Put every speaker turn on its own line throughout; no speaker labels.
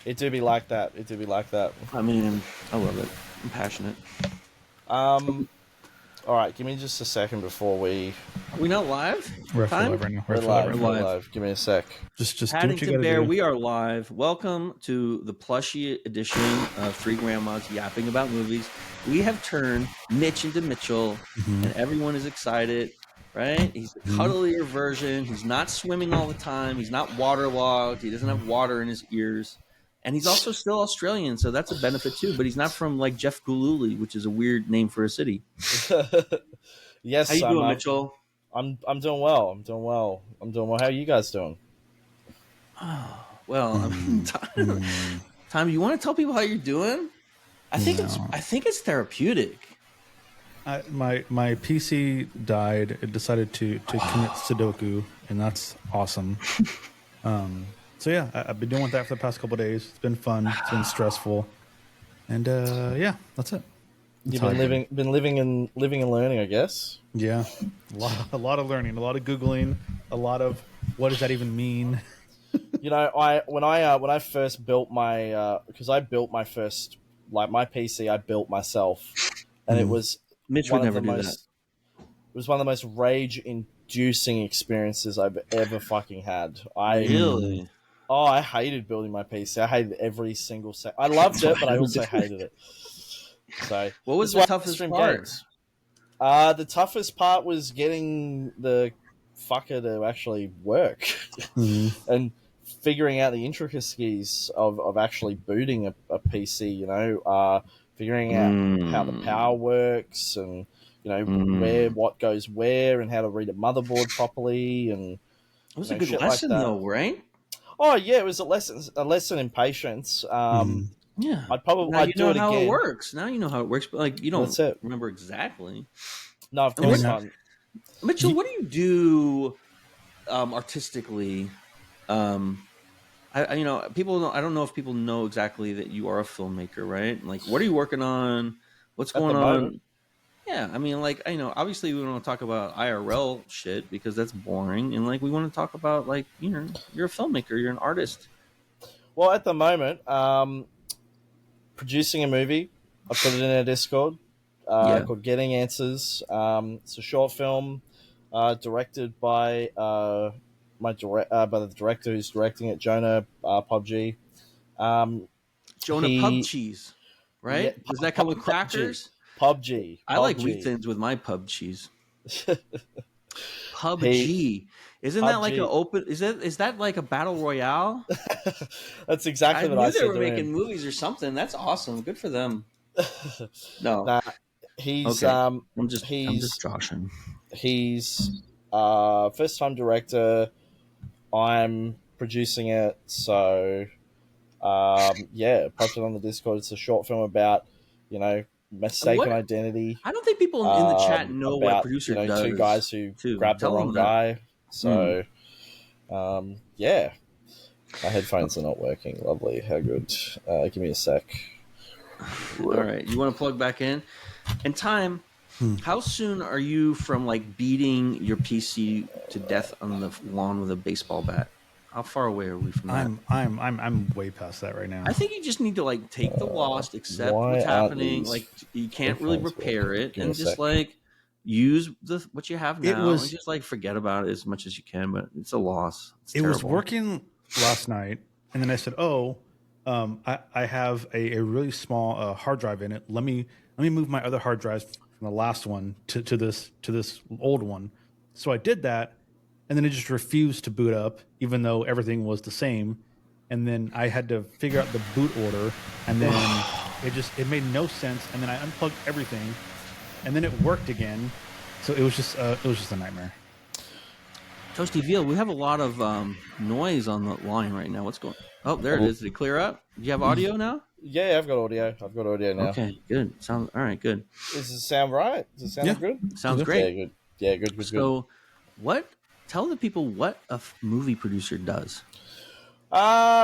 It do be like that. It do be like that.
I mean, I love it. I'm passionate.
Um. All right, give me just a second before
Are we not live?
We're actually
Time?
live right now.
we're
We're
live. We're
live.
live. Give me a sec.
Just do what you
Paddington
gotta
Bear,
do.
we are live. Welcome to the plushie edition of Three Grandmas Yapping About Movies. We have turned Mitch into Mitchell, and everyone is excited, right? He's the cuddlier version. He's not swimming all the time. He's not waterlogged. He doesn't have water in his ears. And he's also still Australian, so that's a benefit too. But he's not from like Jeff Gululi, which is a weird name for a city.
Yes,
How you doing, Mitchell?
I'm doing well. I'm doing well. How are you guys doing?
Well, I mean, Tom, you want to tell people how you're doing? I think it's therapeutic.
My PC died. It decided to commit Sudoku, and that's awesome. So yeah, I've been doing that for the past couple of days. It's been fun. It's been stressful, and yeah, that's it.
You've been living and learning, I guess.
Yeah, a lot of learning, a lot of googling, a lot of what does that even mean.
You know, when I first built my because I built my first my PC, I built myself, and it was
Mitch would never do that.
It was one of the most rage-inducing experiences I've ever fucking had.
Really?
Oh, I hated building my PC. I hated every single second. I loved it, but I also hated it. So,
what was the toughest part?
The toughest part was getting the fucker to actually work and figuring out the intricacies of actually booting a PC. You know, figuring out how the power works and where what goes where and how to read a motherboard properly. And
it was a good lesson, though, right?
Oh yeah, it was a lesson in patience.
Yeah,
I'd probably
now you know
do it
how
again.
it works. Now you know how it works, but like you don't remember exactly.
No, of course not.
Mitchell, what do you do artistically? People. I don't know if people know exactly that you are a filmmaker, right? Like, what are you working on? What's going on? Moment. Yeah, I mean, like, obviously we don't want to talk about IRL shit because that's boring, and like we want to talk about like you're a filmmaker, you're an artist.
Well, at the moment, producing a movie. I put it in a Discord called Getting Answers. It's a short film directed by by the director who's directing it, Jonah PUBG.
Jonah PUBG, right?
Yeah,
does that come with crackers?
PUBG.
I like wheat thins with my pub cheese. PUBG. Isn't that like an open? Is that like a battle royale?
That's exactly what I said.
They were making movies or something. That's awesome. Good for them. No,
he's
okay. I'm just joshing.
He's first time director. I'm producing it, so yeah, post it on the Discord. It's a short film about mistaken identity.
I don't think people in the chat know what a producer does.
Two guys who grabbed the wrong guy. So, yeah. My headphones are not working. Lovely. How good. Give me a sec.
All right. You want to plug back in? And Time, how soon are you from like beating your PC to death on the lawn with a baseball bat? How far away are we from that?
I'm way past that right now.
I think you just need to like take the loss, accept what's happening. Like you can't really repair it, and just like use what you have now, and just like forget about it as much as you can. But it's a loss. It
was working last night, and then I said, I have a really small hard drive in it. Let me move my other hard drives from the last one to this old one. So I did that. And then it just refused to boot up, even though everything was the same. And then I had to figure out the boot order, and then it made no sense. And then I unplugged everything, and then it worked again. So it was just a nightmare.
Toasty Veal, we have a lot of noise on the line right now. What's going? Oh, there it is. Did it clear up? Do you have audio now?
Yeah, I've got audio. Now.
Okay, good. All right, good.
Does it sound right? Does it sound good?
Sounds great.
Yeah, good.
So, tell the people what a movie producer does.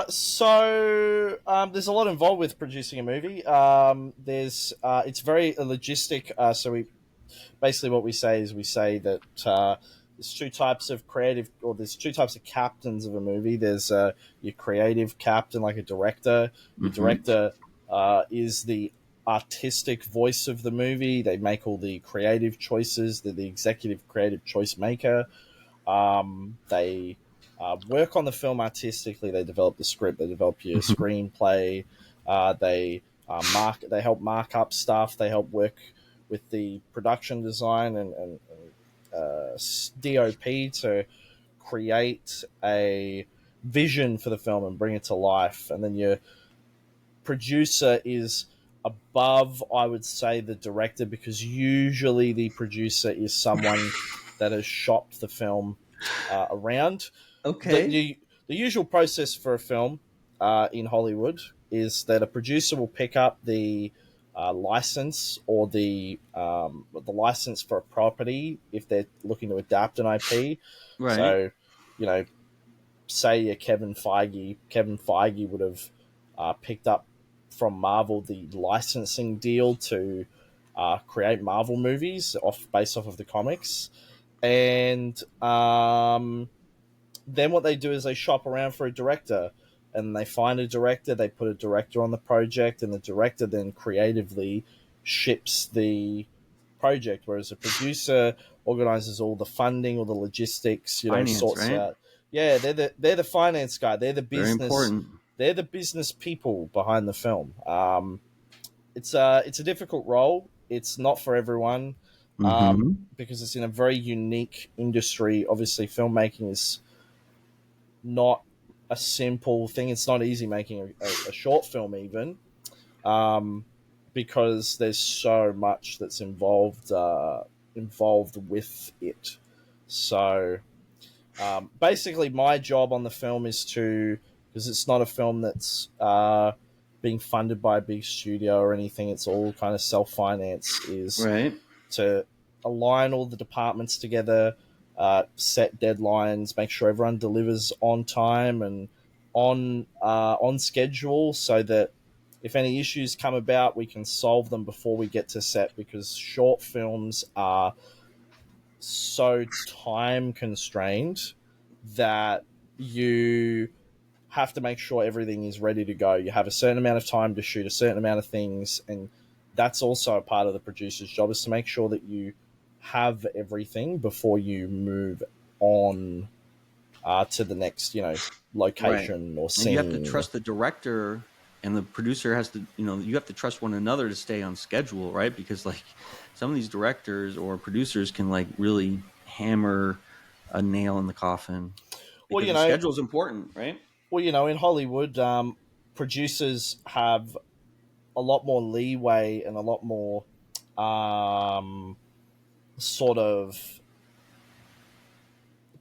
So there's a lot involved with producing a movie. It's very logistic. So we basically what we say is that there's two types of creative, or there's two types of captains of a movie. There's your creative captain, like a director. Your director is the artistic voice of the movie. They make all the creative choices. They're the executive creative choice maker. They work on the film artistically. They develop the script. They develop your screenplay. They help mark up stuff. They help work with the production design and DOP to create a vision for the film and bring it to life. And then your producer is above, I would say, the director, because usually the producer is someone that has shopped the film around.
Okay.
The usual process for a film in Hollywood is that a producer will pick up the license, or the license for a property if they're looking to adapt an IP.
Right.
So, say Kevin Feige would have picked up from Marvel the licensing deal to create Marvel movies based off of the comics, and then what they do is they shop around for a director, and they find a director. They put a director on the project, and the director then creatively ships the project, whereas a producer organizes all the funding, all the logistics,
Finance,
sorts
right?
out. Yeah, they're the finance guy. They're the
Very
business.
important.
They're the business people behind the film. It's a difficult role. It's not for everyone, because it's in a very unique industry. Obviously, filmmaking is not a simple thing. It's not easy making a short film, even, because there's so much that's involved with it. So basically, my job on the film is because it's not a film that's being funded by a big studio or anything. It's all kind of self-finance. Is
Right.
to align all the departments together, set deadlines, make sure everyone delivers on time and on schedule, so that if any issues come about, we can solve them before we get to set, because short films are so time constrained that you have to make sure everything is ready to go. You have a certain amount of time to shoot a certain amount of things, and that's also a part of the producer's job, is to make sure that you have everything before you move on to the next, location or scene.
And you have to trust the director, and the producer has to, you have to trust one another to stay on schedule, right? Because like some of these directors or producers can like really hammer a nail in the coffin. Well, the schedule is important, right?
Well, in Hollywood, producers have a lot more leeway and a lot more sort of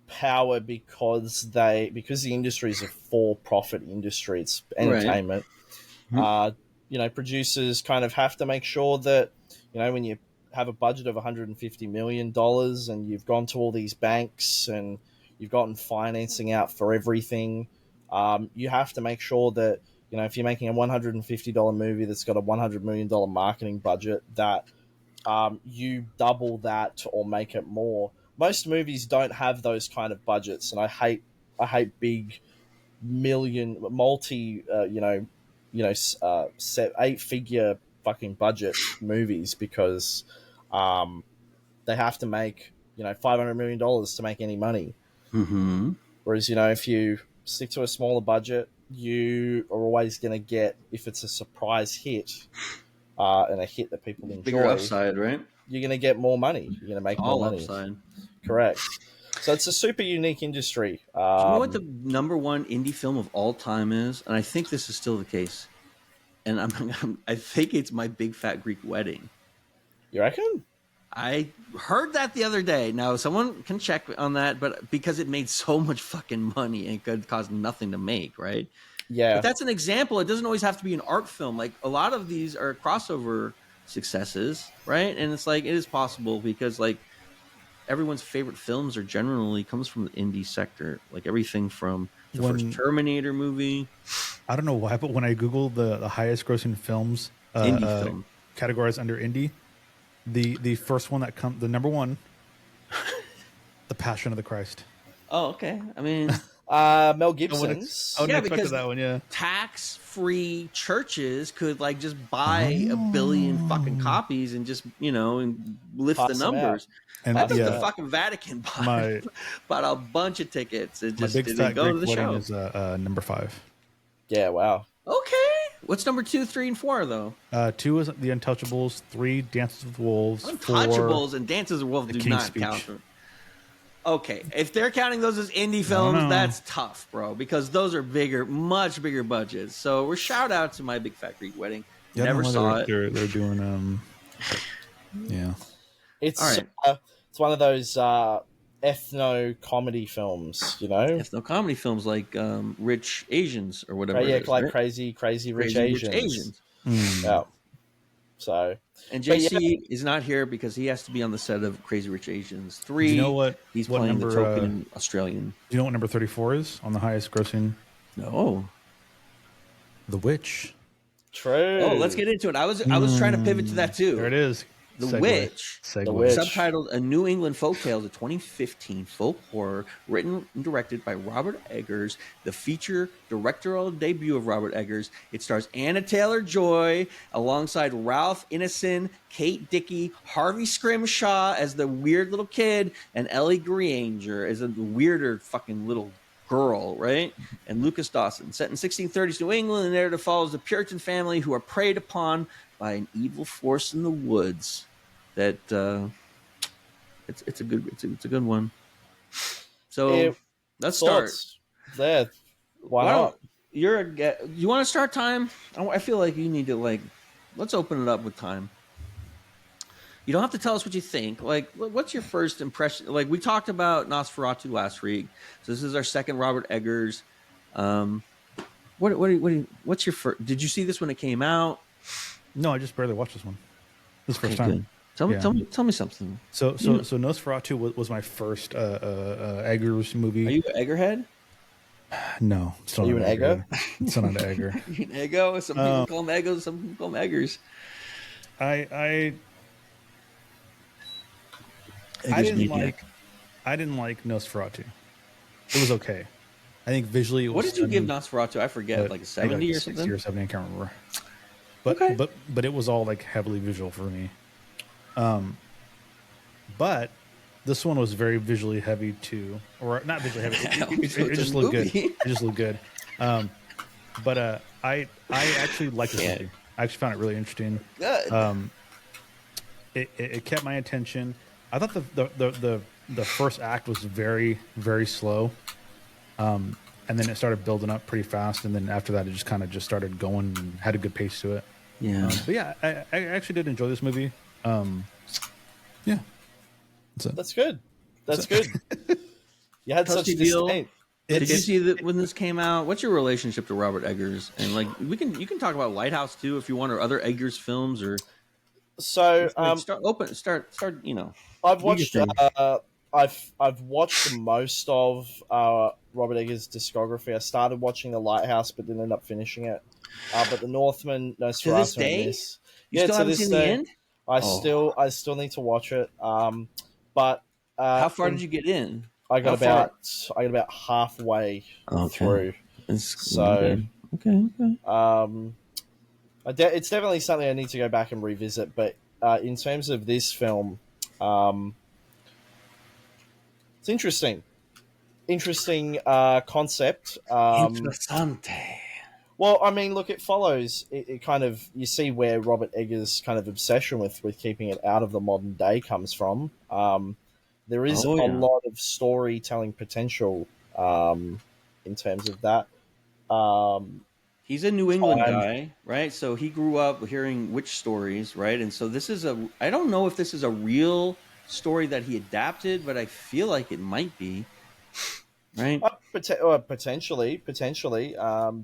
power, because the industry is a for-profit industry. It's entertainment.
Right.
Producers kind of have to make sure that, when you have a budget of $150 million and you've gone to all these banks and you've gotten financing out for everything, you have to make sure that, if you're making a $150 movie that's got a $100 million marketing budget, that you double that or make it more. Most movies don't have those kind of budgets, and I hate big multi 8-figure fucking budget movies, because they have to make $500 million to make any money. Whereas if you stick to a smaller budget, you are always going to get, if it's a surprise hit and a hit that people enjoy,
bigger upside, right?
You're going to get more money. You're going to make more money.
Upside.
Correct. So it's a super unique industry.
Do you know what the number one indie film of all time is? And I think this is still the case. And I think it's My Big Fat Greek Wedding.
You reckon?
I heard that the other day. Now, someone can check on that, but because it made so much fucking money and it could cost nothing to make, right?
Yeah.
But that's an example. It doesn't always have to be an art film. Like, a lot of these are crossover successes, right? And it's like, it is possible because, like, everyone's favorite films are generally comes from the indie sector. Like, everything from the first Terminator movie.
I don't know why, but when I Google the highest grossing films,
indie film
categorized under indie, the first one that comes, the number one, the Passion of the Christ.
Oh, okay. I mean,
Mel Gibson's.
I wouldn't
Yeah,
expect
because-
that one. Yeah.
tax-free churches could like just buy a billion fucking copies and just and lift
Pass
the
them out.
numbers.
And
I think the
yeah,
fucking Vatican
my
bought a bunch of tickets. It
my
just
big
didn't
fat
go to
Greek
the
wedding
show.
is number 5.
Yeah, wow.
Okay, what's number 2, 3, and 4 though?
2 is The Untouchables. 3, Dances with Wolves.
Untouchables and Dances with Wolves do
King's
not
Speech.
count. Okay, if they're counting those as indie films,
know.
that's tough, bro, because those are bigger, much bigger budgets. So we're shout out to My Big Fat Greek Wedding.
Yeah, I don't
Never
know
saw
why
it.
They're doing yeah.
It's
All right.
it's one of those ethno comedy films, you know.
If no comedy films like Rich Asians or whatever.
Yeah,
it is,
like
right?
crazy rich
Crazy
Asians.
Rich Asians.
Yeah. So
And
But
JC is not here because he has to be on the set of Crazy Rich Asians 3.
Do you know what?
He's
what
playing
number,
the token Australian.
Do you know what number 34 is on the highest grossing?
No.
The Witch.
true.
Oh, let's get into it. I was trying to pivot to that too.
There it is.
The
Segue.
Witch.
Segue.
The Witch.
Subtitled A New England Folktale, the 2015 folk horror written and directed by Robert Eggers, the feature directorial debut of Robert Eggers. It stars Anna Taylor-Joy alongside Ralph Ineson, Kate Dickey, Harvey Scrimshaw as the weird little kid, and Ellie Granger as a weirder fucking little girl, right? And Lucas Dawson. Set in 1630s New England, the narrative follows the Puritan family who are preyed upon by an evil force in the woods. That it's a good one. So
Yeah,
let's start.
Thoughts there. Why
Why
not?
don't you want to start time? I feel like you need to let's open it up with time. You don't have to tell us what you think. Like, what's your first impression? Like, we talked about Nosferatu last week, so this is our second Robert Eggers. What's your first? Did you see this when it came out?
No, I just barely watched this one. This is the first
Okay,
time.
good. Tell me something.
So Nosferatu was my first Eggers movie.
Are you an Eggerhead?
No, still
Are you
not
an Egger?
Egger. Still not an Egger.
Are you an Eggo? Some people call them Eggos. Some people call them Eggers.
I didn't like Nosferatu. It was okay. I think visually it was
What did you give
stunning,
Nosferatu? I forget,
but
like a
I think
70 or
60
something?
or 70, I can't remember. But
Okay.
but it was all like heavily visual for me. But this one was very visually heavy too, or not visually heavy. It just looked good.
movie.
It just looked good. But I actually liked this movie. I actually found it really interesting.
Good.
It kept my attention. I thought the first act was very, very slow, and then it started building up pretty fast, and then after that it just kind of just started going and had a good pace to it.
Yeah.
But yeah, I actually did enjoy this movie. Yeah, that's it.
That's good. That's good. You had such
Toasty Deal.
disdain.
Did you see that when this came out? What's your relationship to Robert Eggers? And you can talk about Lighthouse too if you want, or other Eggers films, or
So
start. You know,
I've watched I've watched most of Robert Eggers' discography. I started watching The Lighthouse, but didn't end up finishing it. But The Northman, Nosferatu,
to this day,
and this.
you
Yeah,
still
to
haven't
this
seen the
day,
end.
I still need to watch it. But
How far did you get in?
I got
how
about halfway through.
So okay.
It's definitely something I need to go back and revisit. But in terms of this film, it's interesting concept.
Interessante.
Well, I mean, look, it follows. It kind of, you see where Robert Eggers' kind of obsession with keeping it out of the modern day comes from. There is a lot of storytelling potential in terms of that.
He's a New England guy, right? So he grew up hearing witch stories, right? And so this is I don't know if this is a real story that he adapted, but I feel like it might be, right?
Potentially.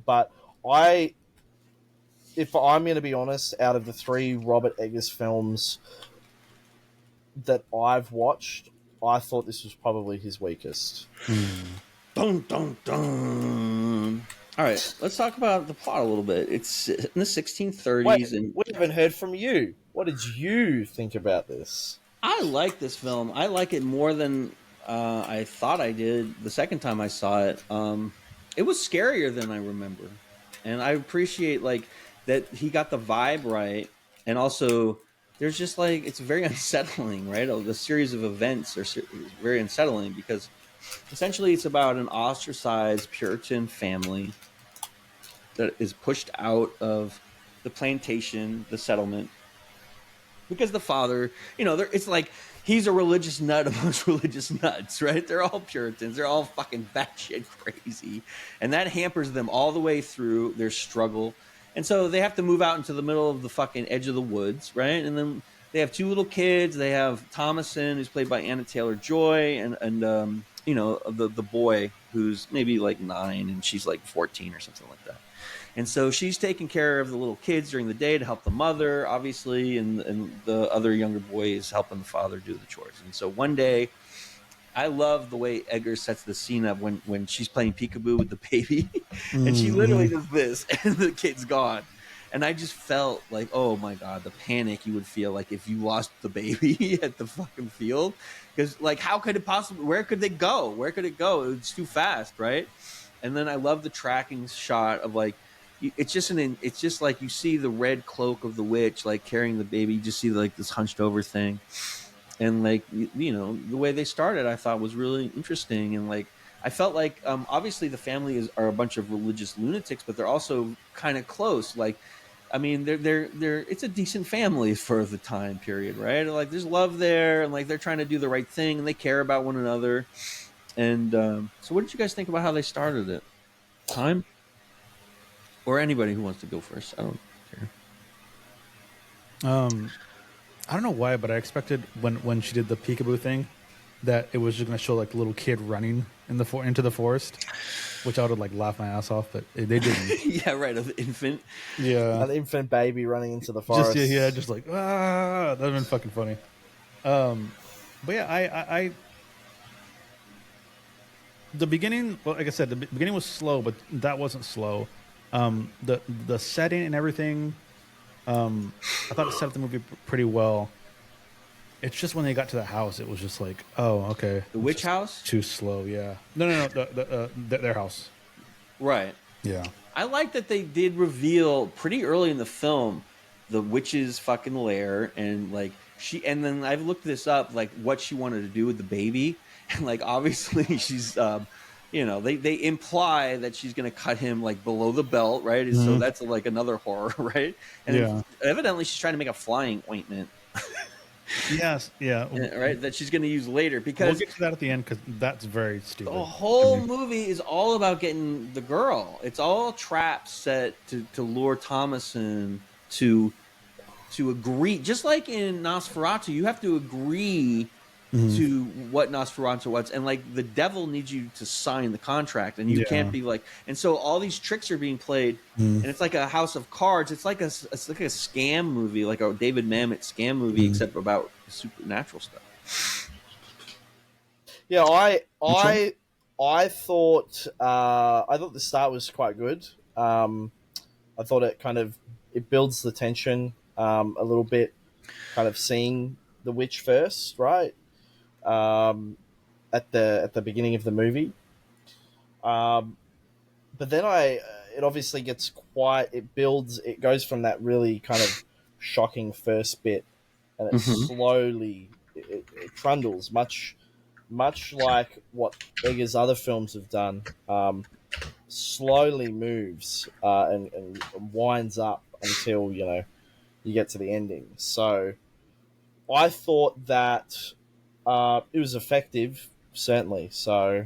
But if I'm going to be honest, out of the 3 Robert Eggers films that I've watched, I thought this was probably his weakest.
Dun, dun, dun. All right, let's talk about the plot a little bit. It's in the 1630s.
Wait,
and
we haven't heard from you. What did you think about this?
I like this film. I like it more than I thought I did the second time I saw it. It was scarier than I remember, and I appreciate like that he got the vibe right, and also there's just like it's very unsettling, right? The series of events are very unsettling because essentially it's about an ostracized Puritan family that is pushed out of the plantation, the settlement, because the father, it's like he's a religious nut amongst religious nuts, right? They're all Puritans. They're all fucking batshit crazy. And that hampers them all the way through their struggle. And so they have to move out into the middle of the fucking edge of the woods, right? And then they have two little kids. They have Thomason, who's played by Anna Taylor-Joy, and the boy who's maybe like 9 and she's like 14 or something like that. And so she's taking care of the little kids during the day to help the mother, obviously, and the other younger boy is helping the father do the chores. And so one day, I love the way Edgar sets the scene up when she's playing peekaboo with the baby, and she literally does this, and the kid's gone. And I just felt like, oh my God, the panic you would feel like if you lost the baby at the fucking field. Because, like, how could it possibly, where could they go? Where could it go? It's too fast, right? And then I love the tracking shot of like, it's just like you see the red cloak of the witch like carrying the baby. You just see like this hunched over thing, and like the way they started, I thought was really interesting. And like I felt like obviously the family are a bunch of religious lunatics, but they're also kind of close. Like, I mean, they're it's a decent family for the time period, right? Like there's love there, and like they're trying to do the right thing, and they care about one another. And so, what did you guys think about how they started it? Time. Or anybody who wants to go first. I don't care.
I don't know why, but I expected when she did the peekaboo thing that it was just going to show like a little kid running into the forest, which I would like laugh my ass off, but they didn't.
Yeah, right. An infant.
Yeah,
an infant baby running into the forest.
Just like that'd have been fucking funny. But yeah, I the beginning. Well, like I said, the beginning was slow, but that wasn't slow. The setting and everything, I thought it set up the movie pretty well. It's just when they got to the house, it was just like, oh, okay.
The witch house?
Too slow, yeah. No, their house.
Right.
Yeah.
I like that they did reveal pretty early in the film the witch's fucking lair, and like and then I've looked this up, like what she wanted to do with the baby, and like obviously she's. They imply that she's going to cut him like below the belt, right? Mm-hmm. So that's like another horror, right? And evidently she's trying to make a flying ointment.
Yes, yeah.
Right? That she's going to use later because...
We'll get to that at the end because that's very stupid.
The whole movie is all about getting the girl. It's all traps set to lure Thomason to agree. Just like in Nosferatu, you have to agree... to what Nosferatu wants, and like the devil needs you to sign the contract, and you can't be like, and so all these tricks are being played, and it's like a house of cards. It's like a scam movie, like a David Mamet scam movie, except about supernatural stuff.
Yeah, I thought the start was quite good. I thought it builds the tension a little bit, kind of seeing the witch first, right? At the beginning of the movie, but then it obviously gets it goes from that really kind of shocking first bit, and it slowly it trundles, much like what Egger's other films have done. Slowly moves and winds up until you get to the ending. So I thought that it was effective, certainly. So,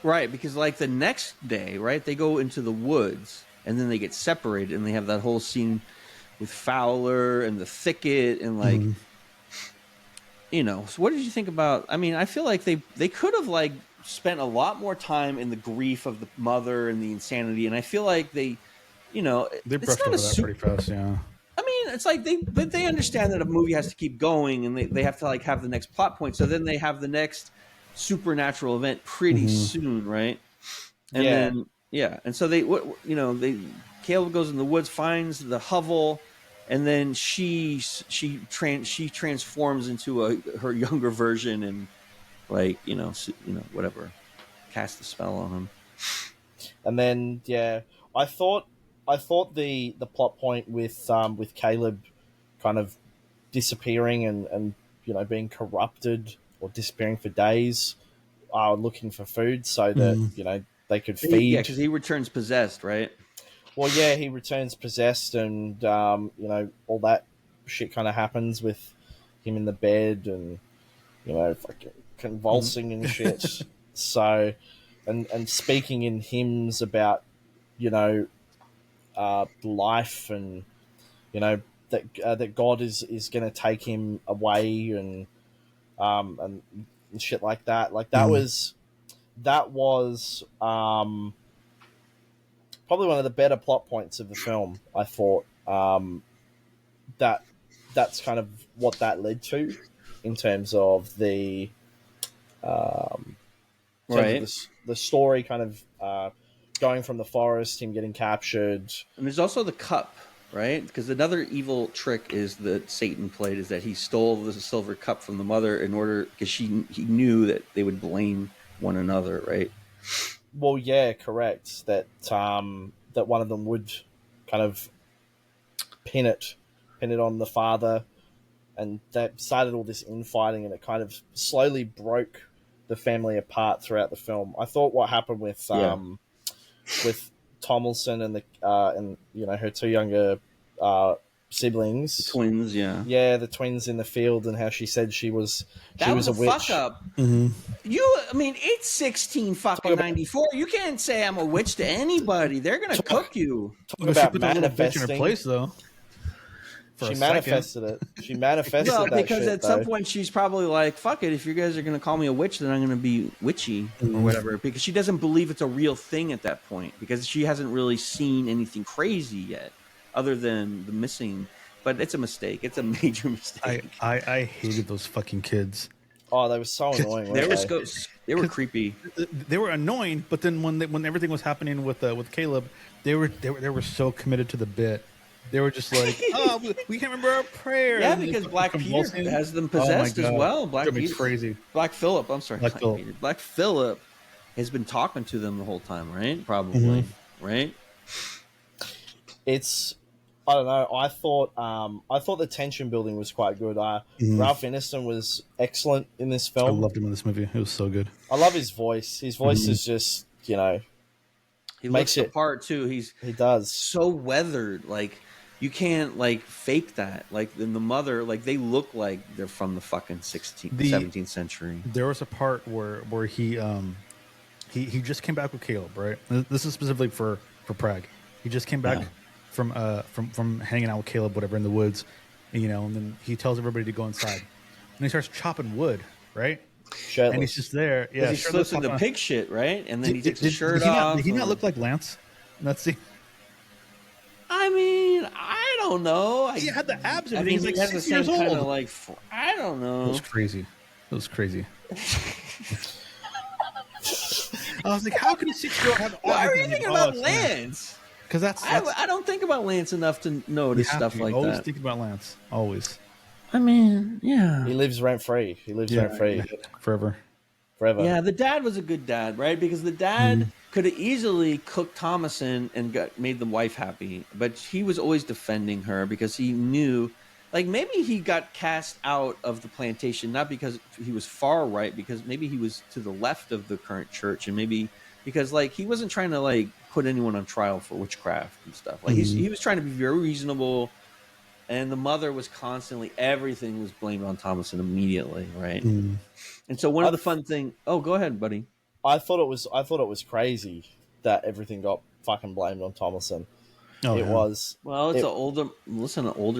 right, because like the next day, right, they go into the woods and then they get separated, and they have that whole scene with Fowler and the thicket, and like, So, what did you think about? I mean, I feel like they could have like spent a lot more time in the grief of the mother and the insanity, and I feel like they
brushed over that pretty fast, yeah.
I mean, it's like they understand that a movie has to keep going, and they have to like have the next plot point. So then they have the next supernatural event pretty soon, right? And then and so Caleb goes in the woods, finds the hovel, and then she transforms into her younger version, and like whatever, cast a spell on him.
And then I thought the plot point with Caleb kind of disappearing and being corrupted or disappearing for days, looking for food so that they could feed.
Yeah, because he returns possessed, right?
Well, yeah, he returns possessed, and all that shit kind of happens with him in the bed, and fucking convulsing and shit. So, and speaking in hymns about life, and that God is going to take him away, and shit like that. Like that was probably one of the better plot points of the film. I thought that's kind of what that led to in terms of the
right.
The story kind of going from the forest, him getting captured.
And there's also the cup, right? Because another evil trick is that Satan played is that he stole the silver cup from the mother in order, because he knew that they would blame one another, right?
Well, yeah, correct. That that one of them would kind of pin it on the father, and that started all this infighting, and it kind of slowly broke the family apart throughout the film. I thought what happened with Tomlinson and her two younger siblings,
the twins,
the twins in the field, and how she said she was a witch.
Fuck up. It's 1694. You can't say I'm a witch to anybody. They're gonna cook you.
Talk about manifesting.
In her place, though.
She manifested it. She manifested that
because
shit,
at some point she's probably like, fuck it, if you guys are going to call me a witch, then I'm going to be witchy or whatever, because she doesn't believe it's a real thing at that point, because she hasn't really seen anything crazy yet other than the missing. But it's a mistake. It's a major mistake.
I hated those fucking kids.
Oh, they were so annoying.
They were creepy.
They were annoying, but then when everything was happening with Caleb, they were so committed to the bit. They were just like, we can't remember our prayer.
Yeah, because Black Peter has them possessed as well.
Black Peter, crazy.
Black Phillip, I'm sorry. Black Phillip has been talking to them the whole time, right? Probably, right?
I don't know. I thought the tension building was quite good. Ralph Ineson was excellent in this film.
I loved him in this movie. It was so good.
I love his voice. His voice is just,
he makes the part too. He does so weathered, like. You can't fake that. Like in the mother, they look like they're from the fucking 17th century. There
was a part where he just came back with Caleb, right? This is specifically for Prague. He just came back from hanging out with Caleb, whatever, in the woods, and then he tells everybody to go inside, and he starts chopping wood, right?
Shirtless.
And he's just there. Yeah,
he slips into pig shit, right? And then he takes his shirt off.
Did he not look like Lance? That's the.
I mean, I don't know.
He had the abs.
I mean, he has the same kind of I don't know.
It was crazy. I was like, how can a 6-year-old have?
Why are you thinking about Lance?
Because
I don't think about Lance enough to notice stuff like that.
Always think about Lance. Always.
I mean, yeah.
He lives rent free.
Forever.
Yeah, the dad was a good dad, right? Because the dad could have easily cooked Thomason and made the wife happy, but he was always defending her because he knew, maybe he got cast out of the plantation not because he was far right, because maybe he was to the left of the current church, and maybe because he wasn't trying to put anyone on trial for witchcraft and stuff. He was trying to be very reasonable. And the mother was constantly, everything was blamed on Thomason immediately, right? And so one of the fun things. Oh, go ahead, buddy.
I thought it was crazy that everything got fucking blamed on Thomason. It was.
Well, it's older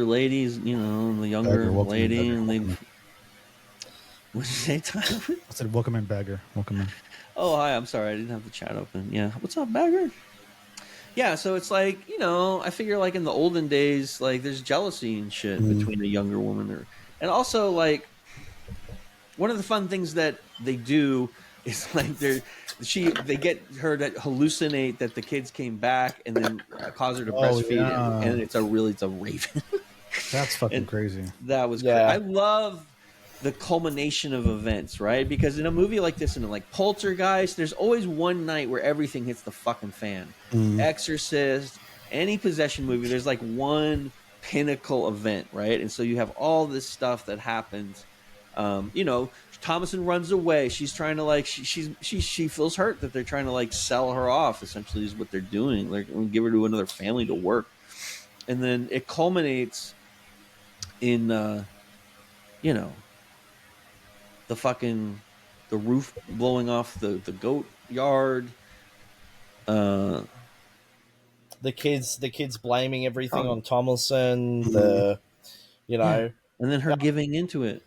ladies, the younger lady, and they. What did you say, Tyler?
I said, "Welcome in, Bagger. Welcome in."
Oh, hi. I'm sorry, I didn't have the chat open. Yeah, what's up, Bagger? Yeah, so it's I figure in the olden days, there's jealousy and shit between a younger woman, and also one of the fun things that they do is they get her to hallucinate that the kids came back and then cause her to breastfeed, and it's a raven.
That's fucking crazy.
That was
Yeah.
I love the culmination of events, right? Because in a movie like this, and like Poltergeist, there's always one night where everything hits the fucking fan. Exorcist, any possession movie, there's like one pinnacle event, right? And so you have all this stuff that happens. You know, Thomason runs away. She's trying to like she feels hurt that they're trying to like sell her off. Essentially, is what they're doing. Like give her to another family to work, and then it culminates in you know, the roof blowing off the goat yard.
The kids blaming everything on Tomlinson. The you know,
and then her giving into it.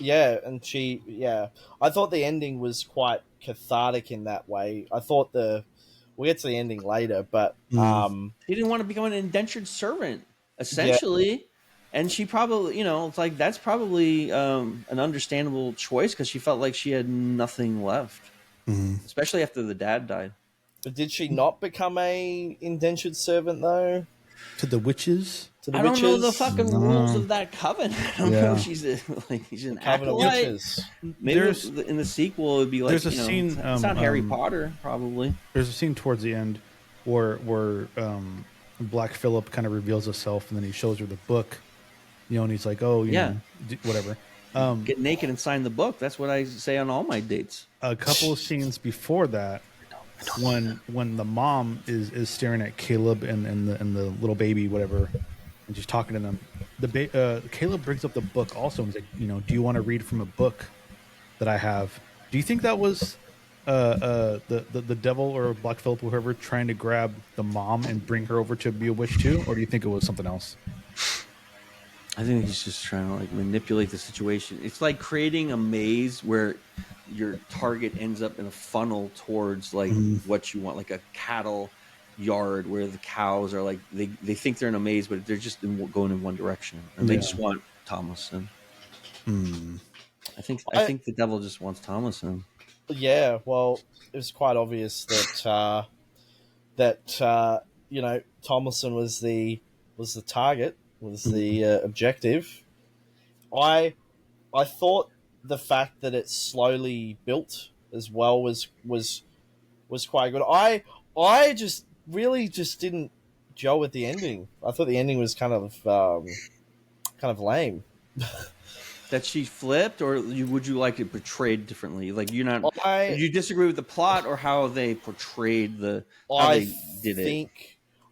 Yeah, and I thought the ending was quite cathartic in that way. I thought we'll get to the ending later, but
She didn't want to become an indentured servant, essentially. And she probably, you know, it's like that's probably an understandable choice because she felt like she had nothing left, especially after the dad died.
But did she not become a indentured servant though?
To the witches?
To the
I
witches?
don't know the fucking rules of that covenant. I don't know if she's an
Covenant of
acolyte.
witches.
Maybe in the sequel it would be like,
there's a scene,
it's not Harry Potter, probably.
There's a scene towards the end where Black Phillip kind of reveals himself, and then he shows her the book, you know, and he's like, oh, you know, whatever.
Get naked and sign the book. That's what I say on all my dates.
A couple of scenes before that, when the mom is staring at Caleb and the little baby, whatever, and she's talking to them, Caleb brings up the book also and he's like, you know, do you want to read from a book that I have? Do you think that was the devil or Black Phillip or whoever trying to grab the mom and bring her over to be a witch too, or do you think it was something else?
I think he's just trying to like manipulate the situation. It's like creating a maze where your target ends up in a funnel towards like what you want, like a cattle yard where the cows are like they think they're in a maze, but they're just going in one direction, and they just want Thomason. I think the devil just wants Thomason.
Yeah, well, it was quite obvious that you know, Tomlinson was the target, was the objective. I thought the fact that it slowly built as well was quite good. I just really just didn't gel with the ending. I thought the ending was kind of lame.
That she flipped, or would you like it portrayed differently? Like did you disagree with the plot or how they portrayed they did it?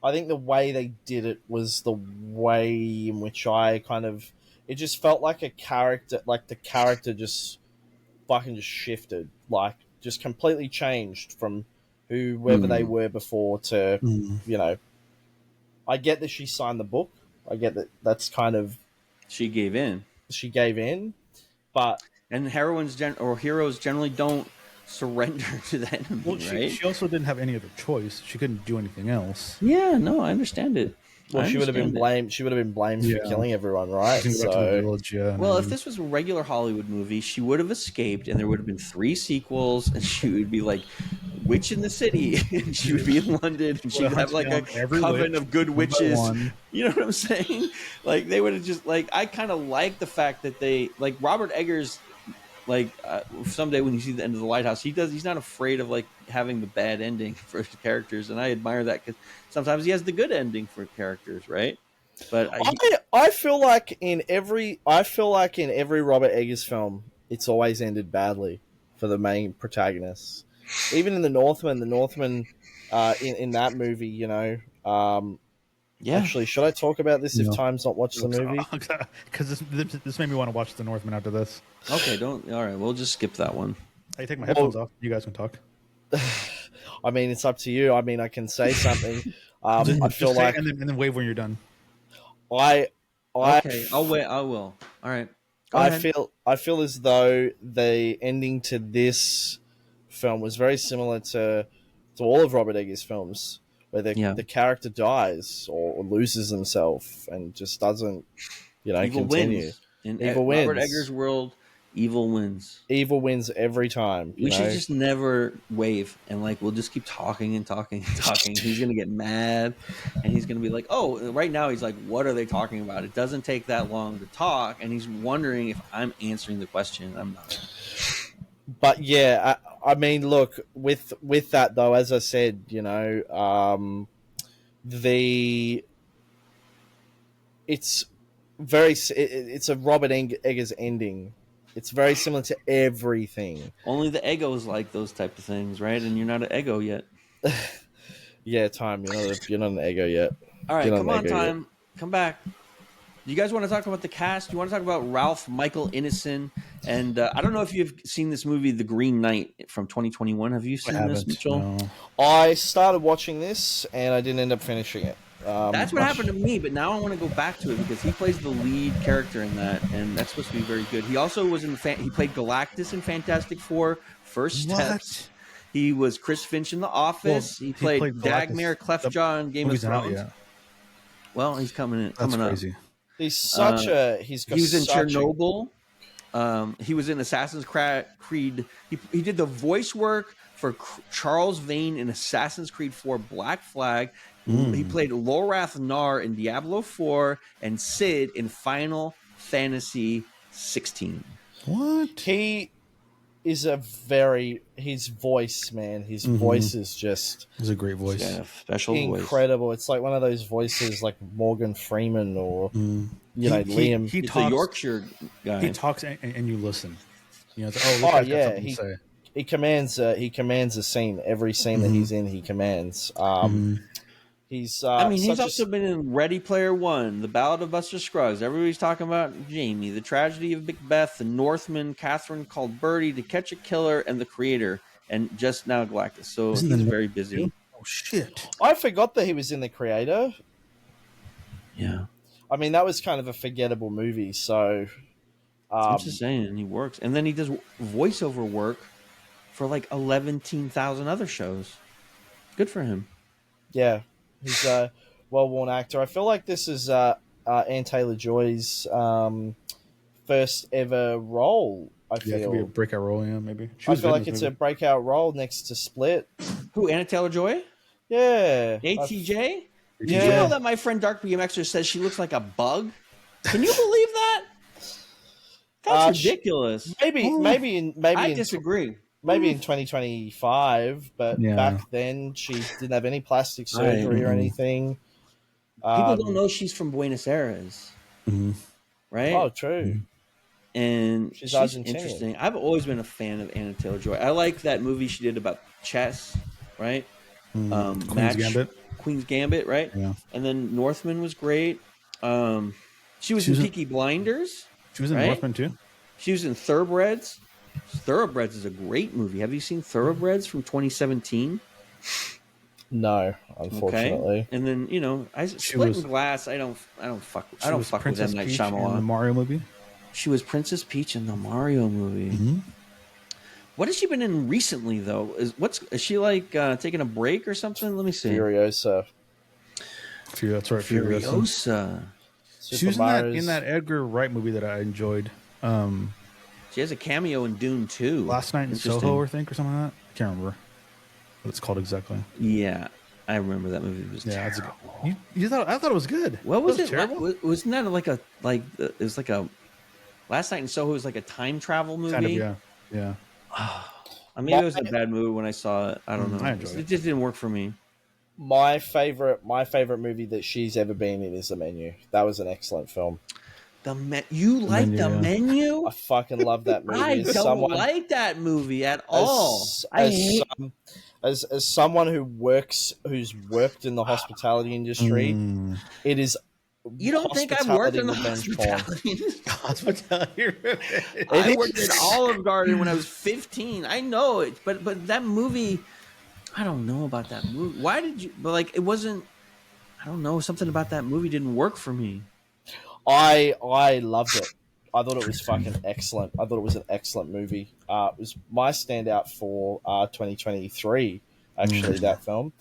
I think the way they did it was the way in which it just felt like the character just fucking just shifted, like just completely changed from whoever they were before to, you know, I get that she signed the book. I get that that's kind of...
She gave in,
but...
And heroes generally don't surrender to the enemy, right?
She also didn't have any other choice. She couldn't do anything else.
Yeah, no, I understand it.
Well, she would have been blamed. She would have been blamed for killing everyone, right?
If this was a regular Hollywood movie, she would have escaped, and there would have been 3 sequels, and she would be like witch in the city, and she would be in London, and she'd have like a coven of good witches. You know what I'm saying? Like they would have just like. I kind of like the fact that they like Robert Eggers. Like someday when you see the end of the lighthouse, he's not afraid of like having the bad ending for his characters, and I admire that because sometimes he has the good ending for characters, right? But
I feel like in every Robert Eggers film, it's always ended badly for the main protagonists. Even in The Northman, in that movie, you know. Actually, should I talk about this if Time's not watched the movie?
Because this made me want to watch The Northman after this.
Okay, all right, we'll just skip that one.
I take my headphones off. You guys can talk.
I mean, it's up to you. I mean, I can say something. I feel like,
and then wave when you're done.
Okay, I'll wait. I will. All right.
I feel as though the ending to this film was very similar to all of Robert Eggers' films, where the character dies or loses himself and just doesn't, you know,
Evil
continue.
Wins. In
Evil wins.
Robert Eggers' world, Evil wins.
Evil wins every time.
We should just never wave and like we'll just keep talking and talking and talking. He's gonna get mad and he's gonna be like, oh, right now he's like, what are they talking about? It doesn't take that long to talk, and he's wondering if I'm answering the question. I'm not.
But yeah, I mean, look, with that though, as I said, you know, it's a Robert Eggers ending. It's very similar to everything.
Only the egos like those type of things, right? And you're not an ego yet.
Yeah, Time. You're not an ego yet.
All right, come on, Time. Come back. You guys want to talk about the cast? You want to talk about Ralph Michael Ineson? And I don't know if you've seen this movie, The Green Knight from 2021. Have you seen this, Mitchell?
No.
I started watching this and I didn't end up finishing it.
That's what happened to me, but now I want to go back to it because he plays the lead character in that, and that's supposed to be very good. He also was he played Galactus in Fantastic Four, First Steps. He was Chris Finch in The Office. Well, he played Dagmar Cleftjaw in Game of Thrones. Well, he's coming in.
That's crazy.
Up.
He's such a.
He was in Chernobyl. He was in Assassin's Creed. He did the voice work for Charles Vane in Assassin's Creed 4 Black Flag. He played Lorath Nar in Diablo 4 and Sid in Final Fantasy 16.
What?
He is his voice, man. His voice is just.
It's a great voice.
Yeah, special
incredible. Voice. It's like one of those voices like Morgan Freeman or Liam.
He talks, a Yorkshire guy.
He talks and you listen. You know, it's like,
yeah. He commands a scene. Every scene that he's in, he commands. He's
also been in Ready Player One, The Ballad of Buster Scruggs. Everybody's talking about Jamie, The Tragedy of Macbeth, The Northman, Catherine Called Birdie, To Catch a Killer, and The Creator, and just now Galactus. So he's very busy.
Oh shit!
I forgot that he was in The Creator.
Yeah,
I mean that was kind of a forgettable movie. So
I'm just saying he works, and then he does voiceover work for like 11,000 other shows. Good for him.
Yeah. He's a well-worn actor. I feel like this is Anne Taylor-Joy's first ever role. I feel
it could be a breakout role, yeah, maybe.
I feel like it's a breakout role next to Split.
Who, Anna Taylor-Joy?
Yeah.
ATJ?
Yeah.
Did you know that my friend Dark BMXer says she looks like a bug? Can you believe that? That's ridiculous.
I
disagree.
Maybe in 2025, but back then she didn't have any plastic surgery or anything.
People don't know she's from Buenos Aires, right?
Oh, true.
And she's interesting. I've always been a fan of Anna Taylor-Joy. I like that movie she did about chess, right? Queen's Gambit, right?
Yeah.
And then Northman was great. She was in Peaky Blinders.
She was in Northman too.
She was in Thoroughbreds. Thoroughbreds is a great movie. Have you seen Thoroughbreds from 2017?
No, unfortunately.
Okay. And then Split and Glass. I don't fuck with M. Night Shyamalan.
In the Mario movie.
She was Princess Peach in the Mario movie. What has she been in recently though? Is she like taking a break or something? Let me see.
Furiosa.
That's right.
Furiosa.
She was in that Edgar Wright movie that I enjoyed.
She has a cameo in Dune 2.
Last Night in Soho, I think, or something like that. I can't remember what it's called exactly.
Yeah, I remember that movie. It was terrible.
I thought it was good.
What was it?
Terrible?
Wasn't that it was like a Last Night in Soho was like a time travel movie?
Kind of, yeah.
Maybe it was a bad movie when I saw it. I don't know.
I enjoyed it.
It just didn't work for me.
My favorite movie that she's ever been in is The Menu. That was an excellent film.
You like The Menu?
I fucking love that movie.
I don't like that movie at all.
As someone who's worked in the hospitality industry, it is.
You don't think I've worked in the hospitality industry? I worked at Olive Garden when I was 15. I know it, but that movie, I don't know about that movie. Why did you? But like, it wasn't. I don't know. Something about that movie didn't work for me.
I loved it. I thought it was fucking excellent. I thought it was an excellent movie. It was my standout for 2023. Actually, that film,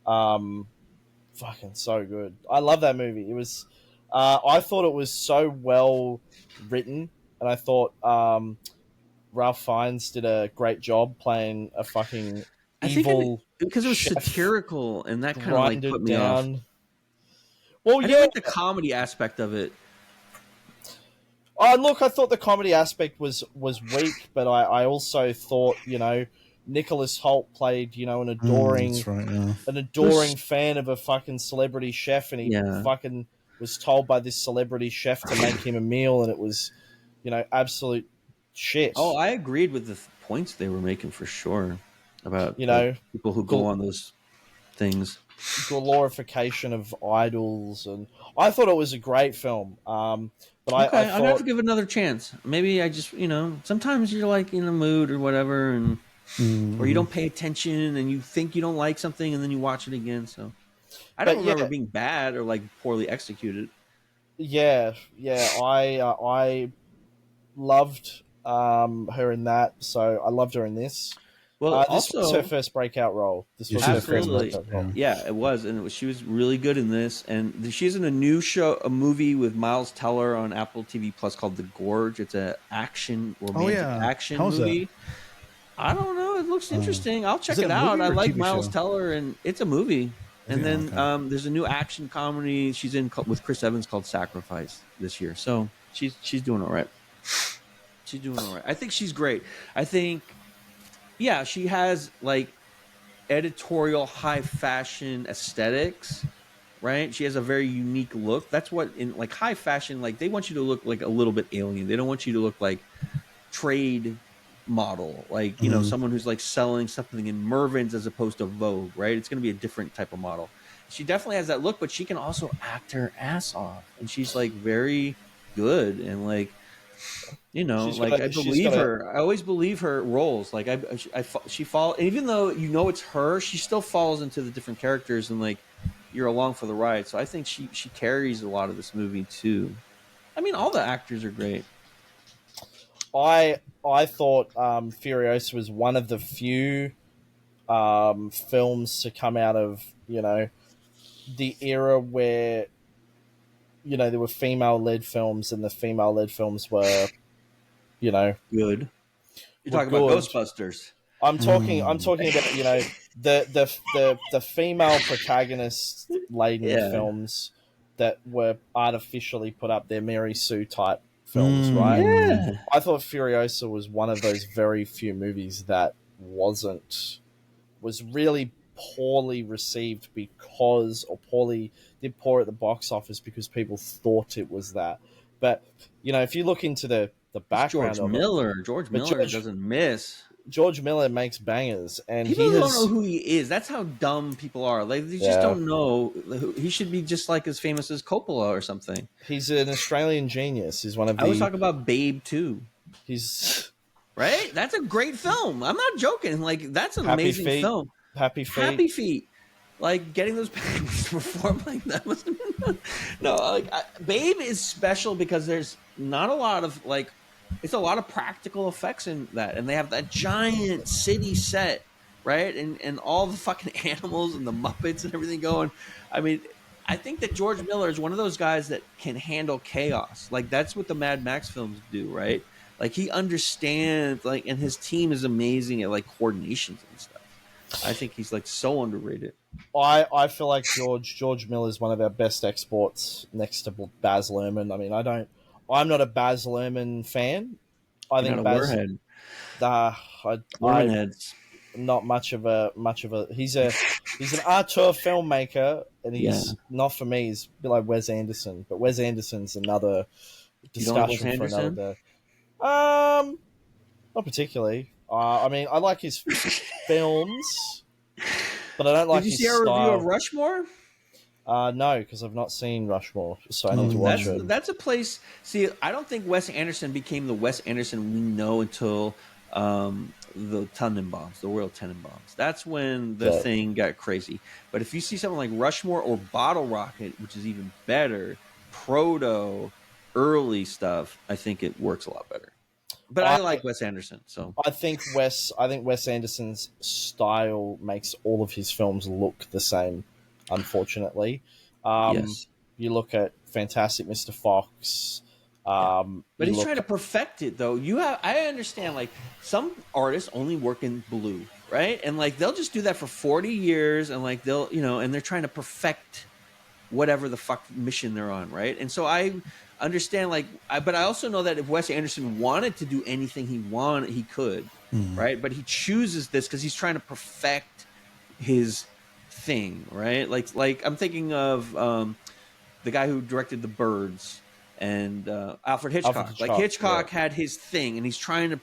fucking so good. I love that movie. It was. I thought it was so well written, and I thought Ralph Fiennes did a great job playing a fucking
I think
evil
because it was
chef
satirical, and that kind of like put
grinded
me off.
down. Well,
I
yeah.
didn't like the comedy aspect of it.
Oh, look, I thought the comedy aspect was weak, but I also thought, you know, Nicholas Hoult played, you know, an adoring
That's right, yeah.
an adoring fan of a fucking celebrity chef, and he
Yeah.
fucking was told by this celebrity chef to make him a meal, and it was, you know, absolute shit.
Oh, I agreed with the points they were making for sure about,
you
like,
know,
people who go on those things.
glorification of idols, and I thought it was a great film. But
Okay,
I
I'm gonna have
thought,
to give it another chance. Maybe I just, you know, sometimes you're like in a mood or whatever, and or you don't pay attention, and you think you don't like something, and then you watch it again. So I don't
but
remember
yeah,
it being bad or like poorly executed.
yeah, I loved her in that, so I loved her in this.
Well,
This was her
also,
first breakout role. This
Yeah,
was
she
her
was
first
absolutely,
breakout role.
yeah, it was, and she was really good in this. And she's in a new show, a movie with Miles Teller on Apple TV Plus called The Gorge. It's a action, romantic action
How's
movie. I don't know. It looks interesting. I'll check
it
it
a
out.
movie
I
or a
like
TV
Miles
show?
Teller, and it's a movie. And then
Okay.
there's a new action comedy she's in with Chris Evans called Sacrifice this year. So she's doing all right. She's doing all right. I think she's great. I think, yeah, she has like editorial high fashion aesthetics, right? She has a very unique look. That's what in like high fashion, like they want you to look like a little bit alien. They don't want you to look like trade model, like, you know, someone who's like selling something in Mervyn's as opposed to Vogue, right? It's going to be a different type of model. She definitely has that look, but she can also act her ass off, and she's like very good, and like, you know, like I believe her. I always believe her roles. Like she fall, even though you know it's her, she still falls into the different characters, and like you're along for the ride. So I think she carries a lot of this movie too. I mean, all the actors are great.
I thought Furiosa was one of the few films to come out of, you know, the era where, you know, there were female-led films, and the female-led films were, you know,
Good. You're
were
talking about
good.
Ghostbusters.
I'm talking about, you know, the female protagonist laden films that were artificially put up there, Mary Sue type films, right?
Yeah.
I thought Furiosa was one of those very few movies that was really poorly received did poor at the box office because people thought it was that. But, you know, if you look into the background
George
of
Miller.
it,
George
but
Miller doesn't miss.
George Miller makes bangers, and
People
he
don't
has.
know who he is. That's how dumb people are. Like they just don't know. He should be just like as famous as Coppola or something.
He's an Australian genius. He's one of the.
I always talk about Babe too.
He's
right. That's a great film. I'm not joking. Like that's an
Happy
amazing
Feet.
film.
Happy Feet.
Happy Feet. Like getting those babies to perform like that must have been no. Like Babe is special because there's not a lot of like. It's a lot of practical effects in that, and they have that giant city set, right? And all the fucking animals and the Muppets and everything going. I mean, I think that George Miller is one of those guys that can handle chaos. Like that's what the Mad Max films do, right? Like he understands, like, and his team is amazing at like coordinations and stuff. I think he's like so underrated.
I feel like George Miller is one of our best exports next to Baz Luhrmann. I mean, I'm not a Baz Luhrmann fan. I
You're
think
not a
Baz.
warhead.
I'm
heads.
not much of a. He's an auteur filmmaker, and he's not for me. He's a bit like Wes Anderson, but Wes Anderson's another discussion for another day. Not particularly. I mean, I like his films, but I don't like his style.
Did you see our review of Rushmore?
No, because I've not seen Rushmore, so I need to watch it.
That's a place. See, I don't think Wes Anderson became the Wes Anderson we know until the Tenenbaums, the Royal Tenenbaums. That's when the thing got crazy. But if you see something like Rushmore or Bottle Rocket, which is even better, proto, early stuff, I think it works a lot better. But I like Wes Anderson, so
I think Wes Anderson's style makes all of his films look the same. Unfortunately,
yes.
You look at Fantastic Mr. Fox,
But he's trying to perfect it, though. I understand, like, some artists only work in blue, right? And like they'll just do that for 40 years, and like they'll, and they're trying to perfect whatever the fuck mission they're on, right? And so I understand, like, but I also know that if Wes Anderson wanted to do anything he could, right? But he chooses this because he's trying to perfect his thing, right? Like I'm thinking of the guy who directed The Birds and Alfred Hitchcock. Like Hitchcock had his thing, and he's trying to.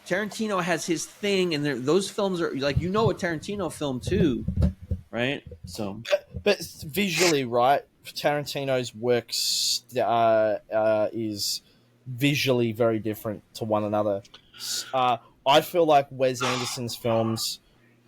Tarantino has his thing, and those films are like, a Tarantino film too, right? So,
but visually, right? Tarantino's works is visually very different to one another. I feel like Wes Anderson's films,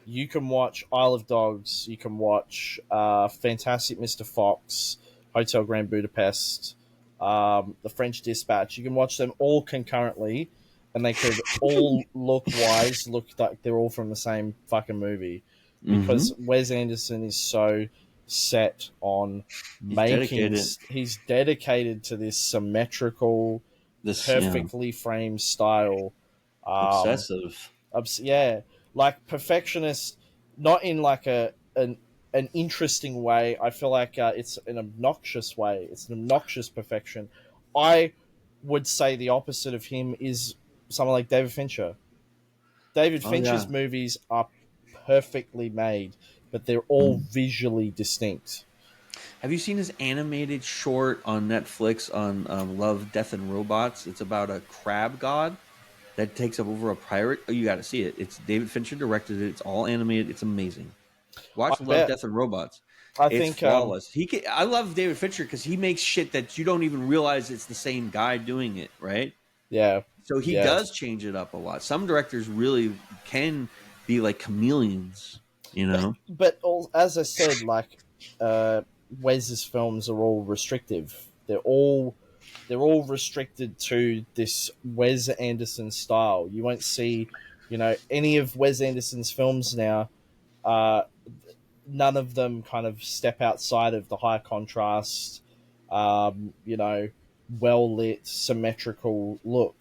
you can watch Isle of Dogs, you can watch Fantastic Mr. Fox, Hotel Grand Budapest, The French Dispatch. You can watch them all concurrently, and they could all look like they're all from the same fucking movie. Because Wes Anderson is so set on he's dedicated to this symmetrical, perfectly framed style.
Obsessive.
Like perfectionist, not in like an interesting way. I feel like it's an obnoxious way. It's an obnoxious perfection. I would say the opposite of him is someone like David Fincher. David Fincher's movies are perfectly made, but they're all visually distinct.
Have you seen his animated short on Netflix on Love, Death, and Robots? It's about a crab god that takes over a pirate. Oh, you got to see it. It's David Fincher directed it. It's all animated. It's amazing. Watch Love, Death, and Robots. It's flawless. I love David Fincher because he makes shit that you don't even realize it's the same guy doing it, right?
Yeah.
So he does change it up a lot. Some directors really can be like chameleons,
But as I said, like Wes's films are all restrictive. They're all restricted to this Wes Anderson style. You won't see, any of Wes Anderson's films now. None of them kind of step outside of the high contrast, well lit, symmetrical look.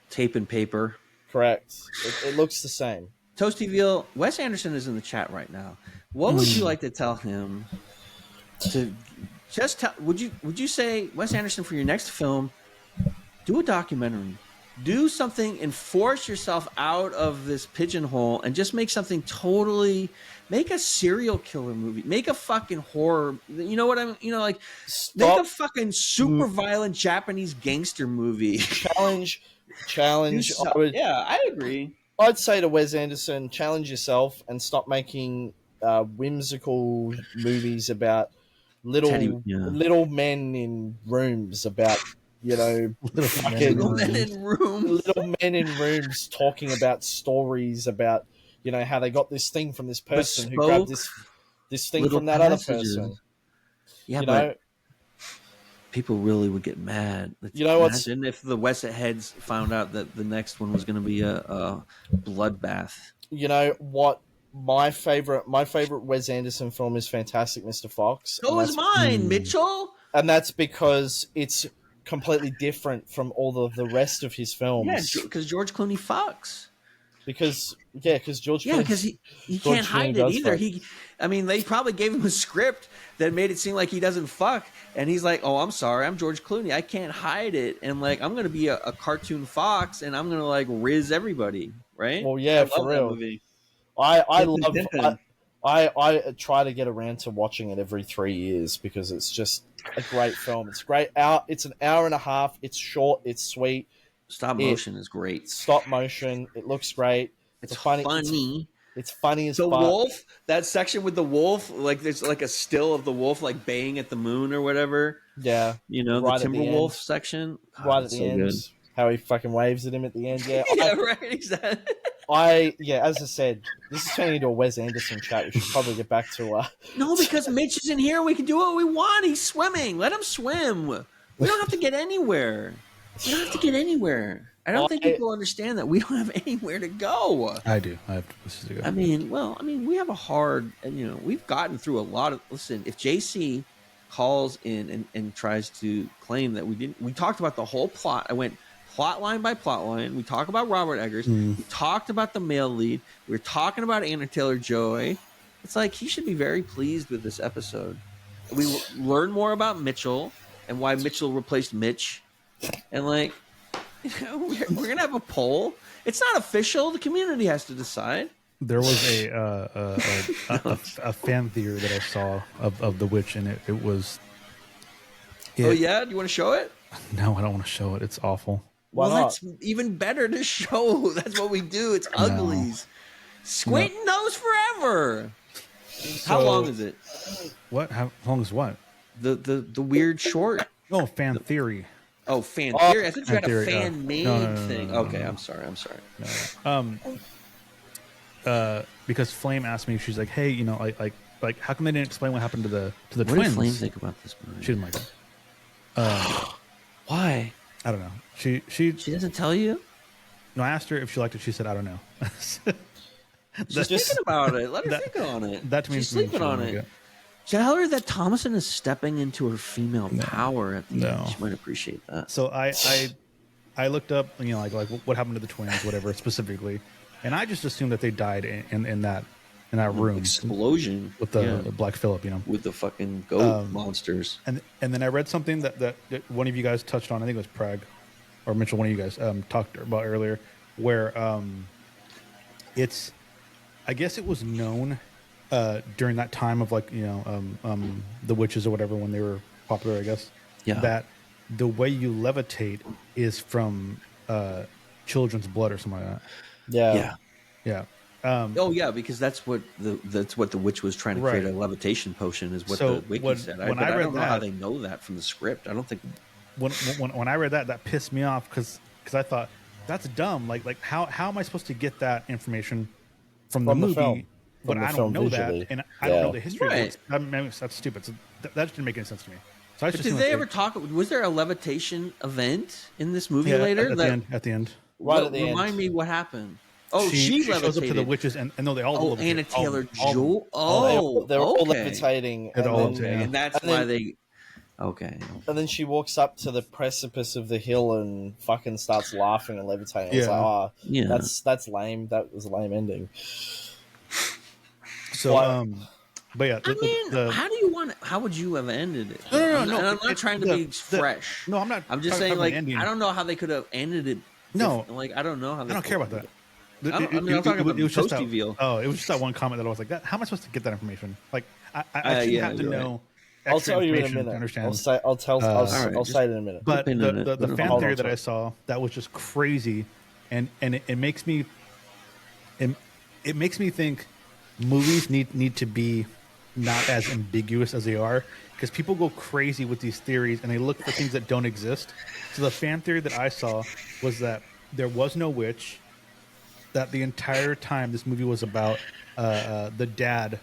Tape and paper.
Correct. It looks the same.
Toasty Veal, Wes Anderson is in the chat right now. What would you like to tell him? Would you say, Wes Anderson, for your next film, do a documentary, do something, and force yourself out of this pigeonhole, and just make something make a serial killer movie, make a fucking horror. You know what I mean? Like make a fucking super violent Japanese gangster movie.
Challenge.
I agree.
I'd say to Wes Anderson, challenge yourself and stop making whimsical movies about little men in rooms, about little men in rooms talking about stories about how they got this thing from this person who grabbed this thing from that other person.
But people really would get mad. Imagine if the West Heads found out that the next one was going to be a bloodbath.
You know what? My favorite Wes Anderson film is Fantastic Mr. Fox.
So is mine, Mitchell.
And that's because it's completely different from all of the rest of his films.
Yeah, because George Clooney fucks.
Because George Clooney...
Yeah, because he can't hide it either. They probably gave him a script that made it seem like he doesn't fuck, and he's like, "Oh, I'm sorry, I'm George Clooney. I can't hide it, and like I'm going to be a cartoon fox, and I'm going to like riz everybody." Right?
Well, yeah, for real. I try to get around to watching it every 3 years because it's just a great film. It's great. It's an hour and a half. It's short. It's sweet.
Stop motion is great.
Stop motion. It looks great.
It's funny.
It's funny as
the
fuck.
Wolf. That section with the wolf, like there's like a still of the wolf like baying at the moon or whatever.
Yeah,
the Timberwolf section.
Right at the end. Good. How he fucking waves at him at the end. Yeah,
right. Exactly.
As I said, this is turning into a Wes Anderson chat. We should probably get back to
No, because Mitch is in here. We can do what we want. He's swimming. Let him swim. We don't have to get anywhere. I don't think people understand that we don't have anywhere to go.
I do. I have places to go.
We have a hard, we've gotten through a lot of. Listen, if JC calls in and tries to claim that we talked about the whole plot. I went plot line by plot line. We talked about Robert Eggers. We talked about the male lead. We were talking about Anna Taylor-Joy. It's like he should be very pleased with this episode. We learn more about Mitchell and why Mitchell replaced Mitch. And like, we're going to have a poll. It's not official. The community has to decide.
There was a fan theory that I saw of the witch, and it was.
Oh yeah, do you want to show it?
No, I don't want to show it. It's awful.
Why not?
That's even better to show. That's what we do. It's uglies. Squinting knows forever. How long is it?
What? How long is what?
The weird short.
Oh, fan theory.
Oh, fan theory. I thought you had
theory,
a fan made thing.
No,
okay, I'm sorry.
Because Flame asked me, she's like, "Hey, you know, like, how come they didn't explain what happened to the
what
twins?"
did Flame think about this movie?
She didn't like it.
Why?
I don't know. She
doesn't tell you.
No, I asked her if she liked it. She said, "I don't know."
She's thinking about it. Let her think on it.
That to me,
she's sleeping on it. Tell her that Thomason is stepping into her female power at the end. She might appreciate that.
So I looked up, you know, like what happened to the twins, whatever specifically, and I just assumed that they died in that room
explosion
with the Black Phillip, you know,
with the fucking goat monsters.
And then I read something that one of you guys touched on. I think it was Prag or Mitchell. One of you guys talked about earlier, where it's, I guess it was known during that time of, like, you know, the witches or whatever, when they were popular, I guess, that the way you levitate is from children's blood or something like that. Yeah.
Oh yeah, because that's what the witch was trying to create, a levitation potion, is what the wiki said. I don't know how they know that from the script. I don't think
when I read that pissed me off, because I thought that's dumb. Like how am I supposed to get that information from the movie?
Film.
But I don't know that, and I don't know the history of it. That's stupid. So that didn't make any sense to me. So
did they ever talk? Was there a levitation event in this movie later?
At the end.
Right at the end.
Remind me what happened. Oh, she
shows up to the witches, and no, they all.
Oh, Anna Taylor-Joy.
They're all levitating,
and that's why they. Okay.
And then she walks up to the precipice of the hill and fucking starts laughing and levitating. It's like, that's lame. That was a lame ending.
So, but yeah,
how do you want it? How would you have ended it?
No.
I'm not trying to be fresh.
No, I'm not.
I'm just saying, like, I don't know how they could have ended it.
No,
like, I don't know how.
I don't care about that.
I'm talking about the toasty veal.
Oh, it was just that one comment that I was like, "How am I supposed to get that information?" Like, I shouldn't have to know.
I'll tell you in a minute. I'll say it in a minute.
But the fan theory that I saw, that was just crazy, and it makes me think movies need to be not as ambiguous as they are, because people go crazy with these theories and they look for things that don't exist. So the fan theory that I saw was that there was no witch, that the entire time this movie was about the dad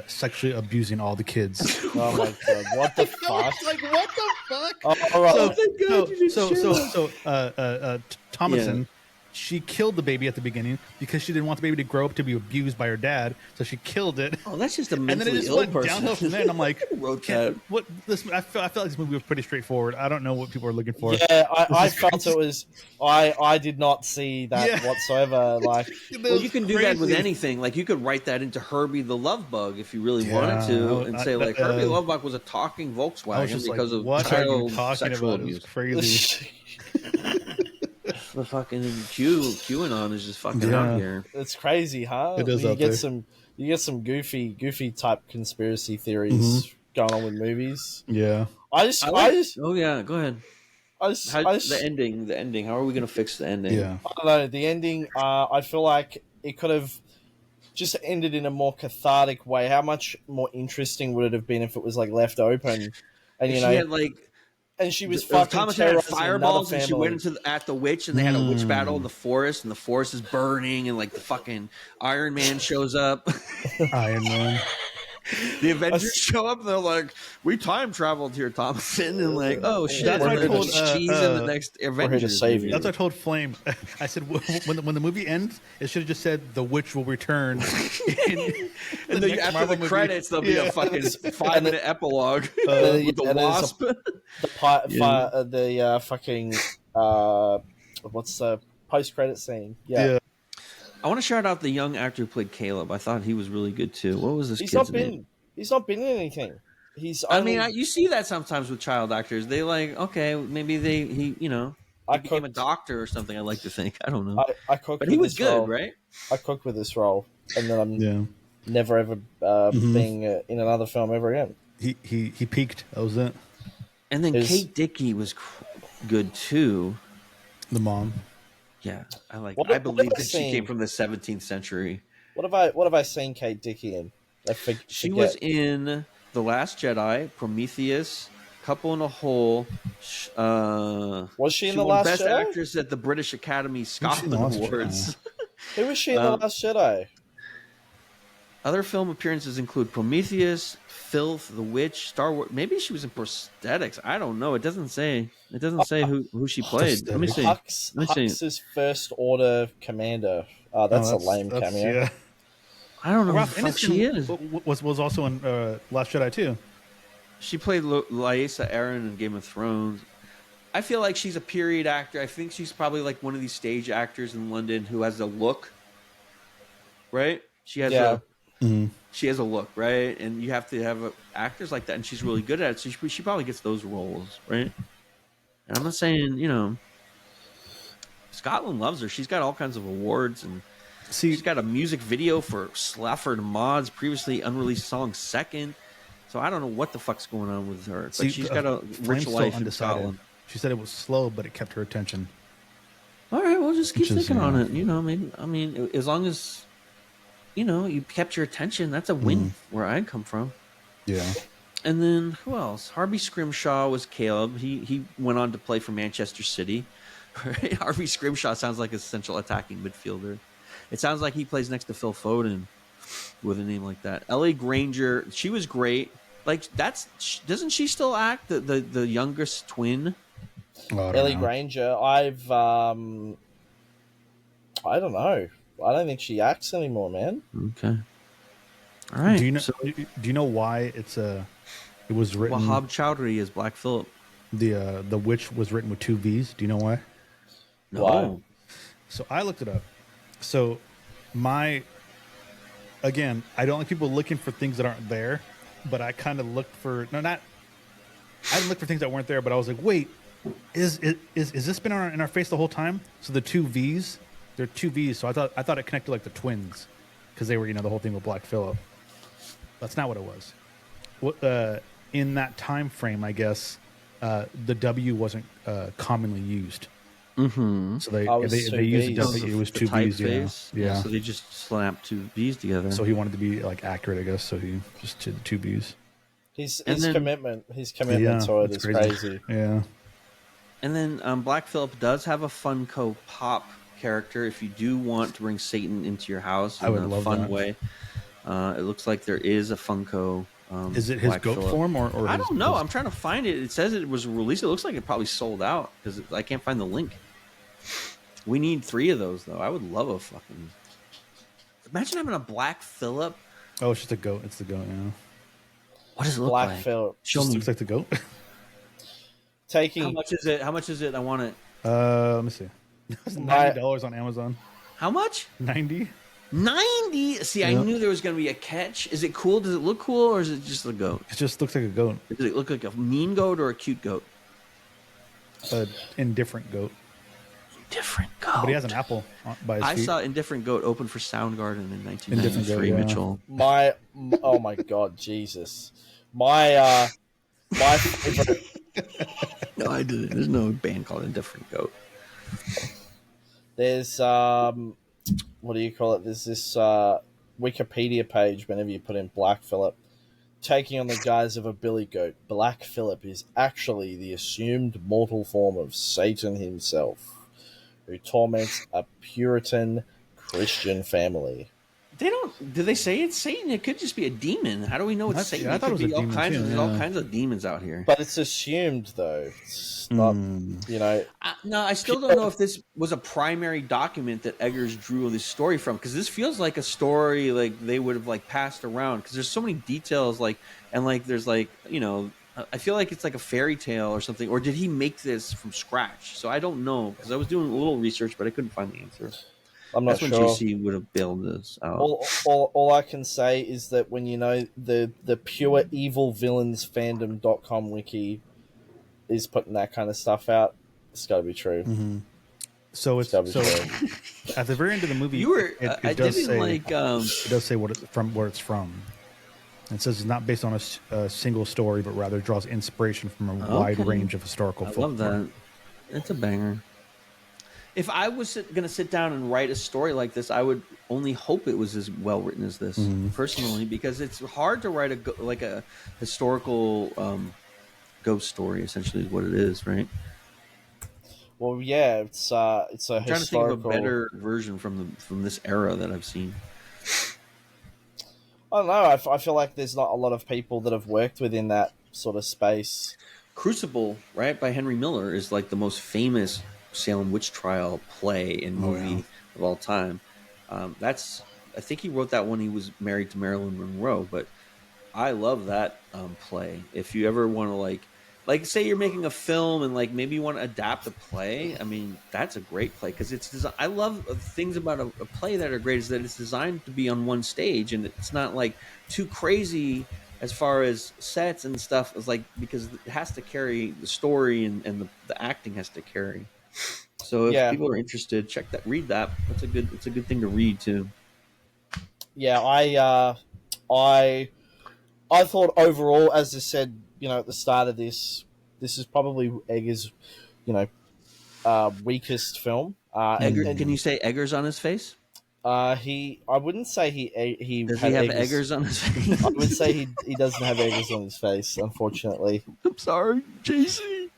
sexually abusing all the kids.
Oh my god! What the fuck?
Like, what the fuck?
Oh, right.
So Thomason, she killed the baby at the beginning because she didn't want the baby to grow up to be abused by her dad, so she killed it.
Oh, that's just a
mentally
and then it just
ill
went
person. Downhill from there. And I'm like,
what?
I felt like this movie was pretty straightforward. I don't know what people are looking for.
Yeah, I felt it was. I did not see that whatsoever. Like,
well, you can do that with anything. Like, you could write that into Herbie the Love Bug if you really wanted to, and say, like, Herbie the Love Bug was a talking Volkswagen because of child sexual abuse.
Crazy.
The fucking QAnon is just fucking out here.
It's crazy, huh?
It is
you
out
get
there.
You get some goofy type conspiracy theories going on with movies.
Yeah.
Oh yeah, go ahead.
The
ending. How are we gonna fix the ending?
Yeah.
I don't know. The ending. I feel like it could have just ended in a more cathartic way. How much more interesting would it have been if it was, like, left open? And
she had, like.
And she was fucking
Thomas had
terrorizing
fireballs, and she
family.
went at the witch, and they had a witch battle in the forest, and the forest is burning, and, like, the fucking Iron Man shows up.
Iron Man.
The Avengers show up and they're like, "We time traveled here, Thomason," and like, "Oh shit,
That's
we're
what I
gonna
told,
cheese in the next Avengers."
save
movie.
you.
That's what I told Flame. I said when the movie ends, it should have just said the witch will return.
And then after the credits, there'll be a fucking 5-minute epilogue with the wasp.
The fucking what's the post-credit scene? Yeah.
I want to shout out the young actor who played Caleb. I thought he was really good too. What was this
He's
kid's
not been.
name?
He's not been in anything.
You see that sometimes with child actors. They like, okay, maybe he became a doctor or something. I like to think. I don't know.
I cooked,
but
with
he was
this
good,
role.
right?
I cooked with this role, and then I'm never ever being in another film ever again.
He peaked. That was it.
And then Kate Dickie was good too.
The mom.
Yeah, I believe that she came from the 17th century.
What have I seen Kate Dickie in?
She was in The Last Jedi, Prometheus, Couple in a Hole.
Was she in The
won
Last
Best
Jedi?
Actress at the British Academy Scotland Awards.
Who was she in The Last Jedi?
Other film appearances include Prometheus, Filth, The Witch, Star Wars. Maybe she was in prosthetics. I don't know. It doesn't say. It doesn't say who she played. Let me see.
Hux's First Order Commander. Oh, that's a lame cameo.
Yeah.
I don't know who the fuck she is.
Was also in Last Jedi too.
She played Lysa Arryn in Game of Thrones. I feel like she's a period actor. I think she's probably like one of these stage actors in London who has a look. Right? She has she has a look, right? And you have to have actors like that, and she's really good at it. So she probably gets those roles, right? And I'm not saying, Scotland loves her. She's got all kinds of awards, and she's got a music video for Slafford Mods, previously unreleased song Second. So I don't know what the fuck's going on with her, but she's got a rich life in Scotland.
She said it was slow, but it kept her attention.
All right, well, just keep thinking on it. Maybe, as long as, you kept your attention, that's a win where I come from.
Yeah.
And then who else? Harvey Scrimshaw was Caleb. He went on to play for Manchester City. Right? Harvey Scrimshaw sounds like a central attacking midfielder. It sounds like he plays next to Phil Foden with a name like that. Ellie Granger, she was great. Like doesn't she still act the youngest twin?
Ellie Granger. I don't know. I don't think she acts anymore, man.
Okay. All right.
Do you know why it was written?
Wahab Chowdhury is Black Phillip.
The Witch was written with 2 V's. Do you know why?
No.
Why?
So I looked it up. So again, I don't like people looking for things that aren't there, but I kind of looked for I didn't look for things that weren't there, but I was like, wait, is this been in our face the whole time? So the 2 V's, they're 2 V's. So I thought it connected like the twins because they were the whole thing with Black Phillip. That's not what it was. In that time frame, I guess the W wasn't commonly used.
Mm-hmm.
So they used the W. It was 2 B's. Yeah.
So they just slapped 2 B's together.
So he wanted to be like accurate, I guess. So he just did 2 B's.
His commitment to it is crazy.
Yeah.
And then Black Phillip does have a Funko Pop character. If you do want to bring Satan into your house in a fun way, it looks like there is a Funko.
Is it his
Black
goat
Phillip.
form or
I don't know. I'm trying to find it. It says it was released. It looks like it probably sold out because I can't find the link. We need 3 of those though. I would love a fucking. Imagine having a Black Phillip.
Oh, it's just a goat. It's the goat. Yeah.
What does it look
Black
like?
Phillip.
Show me.
Looks like the goat.
How much is it? How much is it? I want it.
Let me see. It's $90 on Amazon.
How much?
90.
90. See, I knew there was going to be a catch. Is it cool? Does it look cool, or is it just a goat?
It just looks like a goat.
Does it look like a mean goat or a cute goat?
Indifferent goat.
Indifferent goat.
But he has an apple by his feet.
I saw Indifferent Goat open for Soundgarden in 1993. Mitchell.
Oh my God, Jesus! My favorite.
No, I didn't. There's no band called Indifferent Goat.
There's what do you call it? There's this Wikipedia page. Whenever you put in Black Phillip, taking on the guise of a billy goat, Black Phillip is actually the assumed mortal form of Satan himself, who torments a Puritan Christian family.
They don't. Do they say it's Satan? It could just be a demon. How do we know it's Satan?
I thought it was a demon too.
There's all kinds of demons out here.
But it's assumed, though. It's not, you know.
No, I still don't know if this was a primary document that Eggers drew this story from, because this feels like a story like they would have like passed around, because there's so many details, like, and like there's like, you know, I feel like it's like a fairy tale or something. Or did he make this from scratch? So I don't know, because I was doing a little research, but I couldn't find the answer.
I'm not
That's
sure.
when JC would have bailed this out.
All I can say is that when you know the pure evil villains fandom.com wiki is putting that kind of stuff out, it's got to be true.
Mm-hmm. So it's at the very end of the movie, it does say where it's from. It says it's not based on a single story, but rather draws inspiration from a wide range of historical folklore.
I love that. It's a banger. If I was going to sit down and write a story like this, I would only hope it was as well written as this, personally, because it's hard to write a historical ghost story. Essentially, is what it is, right?
Well, yeah, it's a historical.
I'm trying to think of a better version from this era that I've seen.
I don't know. I feel like there's not a lot of people that have worked within that sort of space.
Crucible, right, by Henry Miller, is like the most famous Salem witch trial play and movie of all time. I think he wrote that when he was married to Marilyn Monroe, but I love that play. If you ever want to like say you're making a film and like maybe you want to adapt a play, I mean, that's a great play, because I love things about a play that are great is that it's designed to be on one stage, and it's not like too crazy as far as sets and stuff. It's like, because it has to carry the story and the acting has to carry. So if people are interested, read that. It's a good thing to read too.
Yeah, I thought overall, as I said, you know, at the start of this is probably Eggers', you know, weakest film.
Can you say Eggers on his face?
I wouldn't say he
does he have Eggers on his face?
I would say he doesn't have Eggers on his face, unfortunately.
I'm sorry, JC.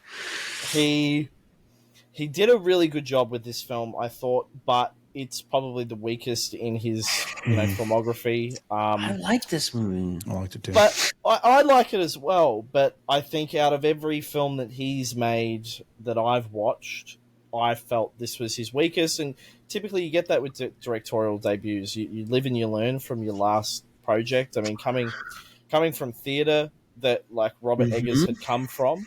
He did a really good job with this film, I thought, but it's probably the weakest in his filmography.
I like this movie.
I liked it too.
But I like it as well. But I think out of every film that he's made that I've watched, I felt this was his weakest. And typically you get that with directorial debuts. You live and you learn from your last project. I mean, coming from theatre that like Robert Eggers had come from,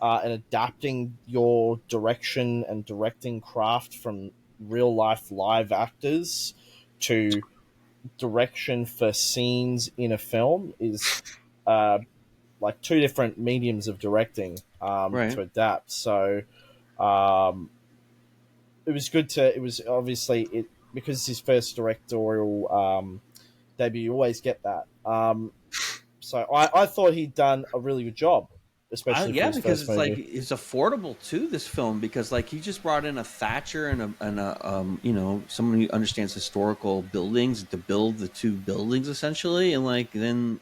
and adapting your direction and directing craft from real life live actors to direction for scenes in a film is like two different mediums of directing to adapt. So it was good it was obviously because it's his first directorial debut, you always get that. So I thought he'd done a really good job. Especially
because it's movie. Like it's affordable too, this film, because like he just brought in a Thatcher and a someone who understands historical buildings to build the two buildings essentially, and like then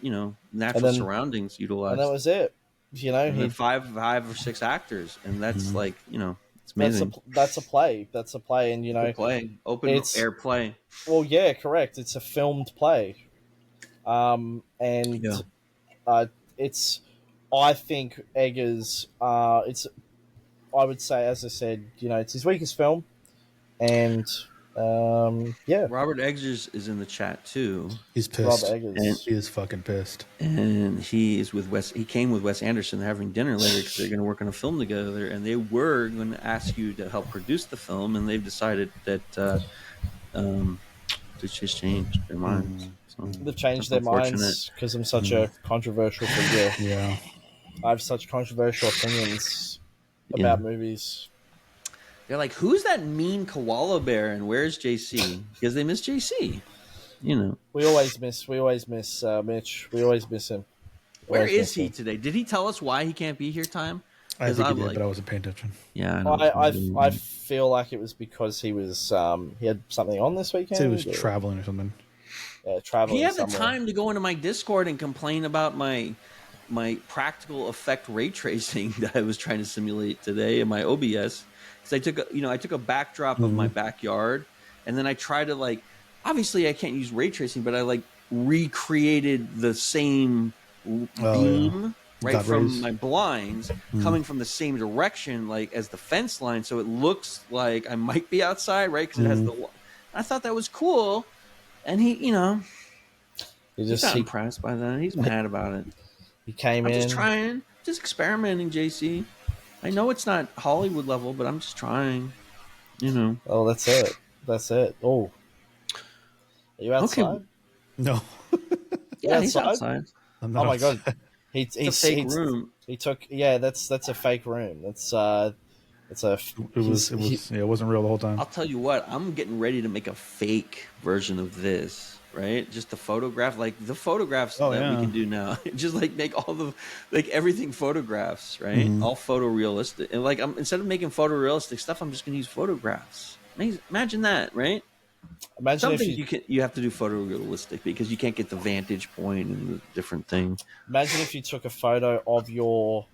natural surroundings utilized, and
that was it.
He five or six actors, and that's like it's amazing.
That's a play, and
play open air play.
Well, yeah, correct. It's a filmed play, it's. I think Eggers, I would say, as I said, it's his weakest film, and
Robert Eggers is in the chat too.
He's pissed.
Robert Eggers.
He is fucking pissed.
And he is with Wes. He came with Wes Anderson. They're having dinner later because they're going to work on a film together, and they were going to ask you to help produce the film, and they've decided that they just changed their minds. So
they've changed their minds because I'm such a controversial figure.
Yeah.
I have such controversial opinions about movies.
They're like, who's that mean koala bear and where's JC? Because they miss JC.
We always miss Mitch. We always miss him.
Where is he today? Did he tell us why he can't be here, Time?
I think he did, but I wasn't paying attention.
Yeah,
I feel like it was because he was he had something on this weekend.
So he was traveling or something.
Yeah, traveling.
He had
somewhere.
the time to go into my Discord and complain about my practical effect ray tracing that I was trying to simulate today in my OBS. Because I took a backdrop of my backyard, and then I tried to like obviously I can't use ray tracing, but I like recreated the same beam right from my blinds coming from the same direction, like as the fence line, so it looks like I might be outside, right? Because it has the. I thought that was cool, and he's not impressed by that. He's mad about it.
He came in.
I'm just trying, just experimenting, JC. I know it's not Hollywood level, but I'm just trying.
Oh, that's it. That's it. Oh, are you outside?
Okay. No.
Yeah, he's outside.
Oh my god,
it's a fake room.
He took. Yeah, that's a fake room. It's a.
It wasn't real the whole time.
I'll tell you what. I'm getting ready to make a fake version of this. Right, just the photograph, like the photographs that we can do now. Just like make all the everything photographs, right? All photorealistic, and like instead of making photorealistic stuff, I'm just gonna use photographs. Imagine that, right?
Imagine
something you have to do photorealistic because you can't get the vantage point and the different thing.
Imagine if you took a photo of your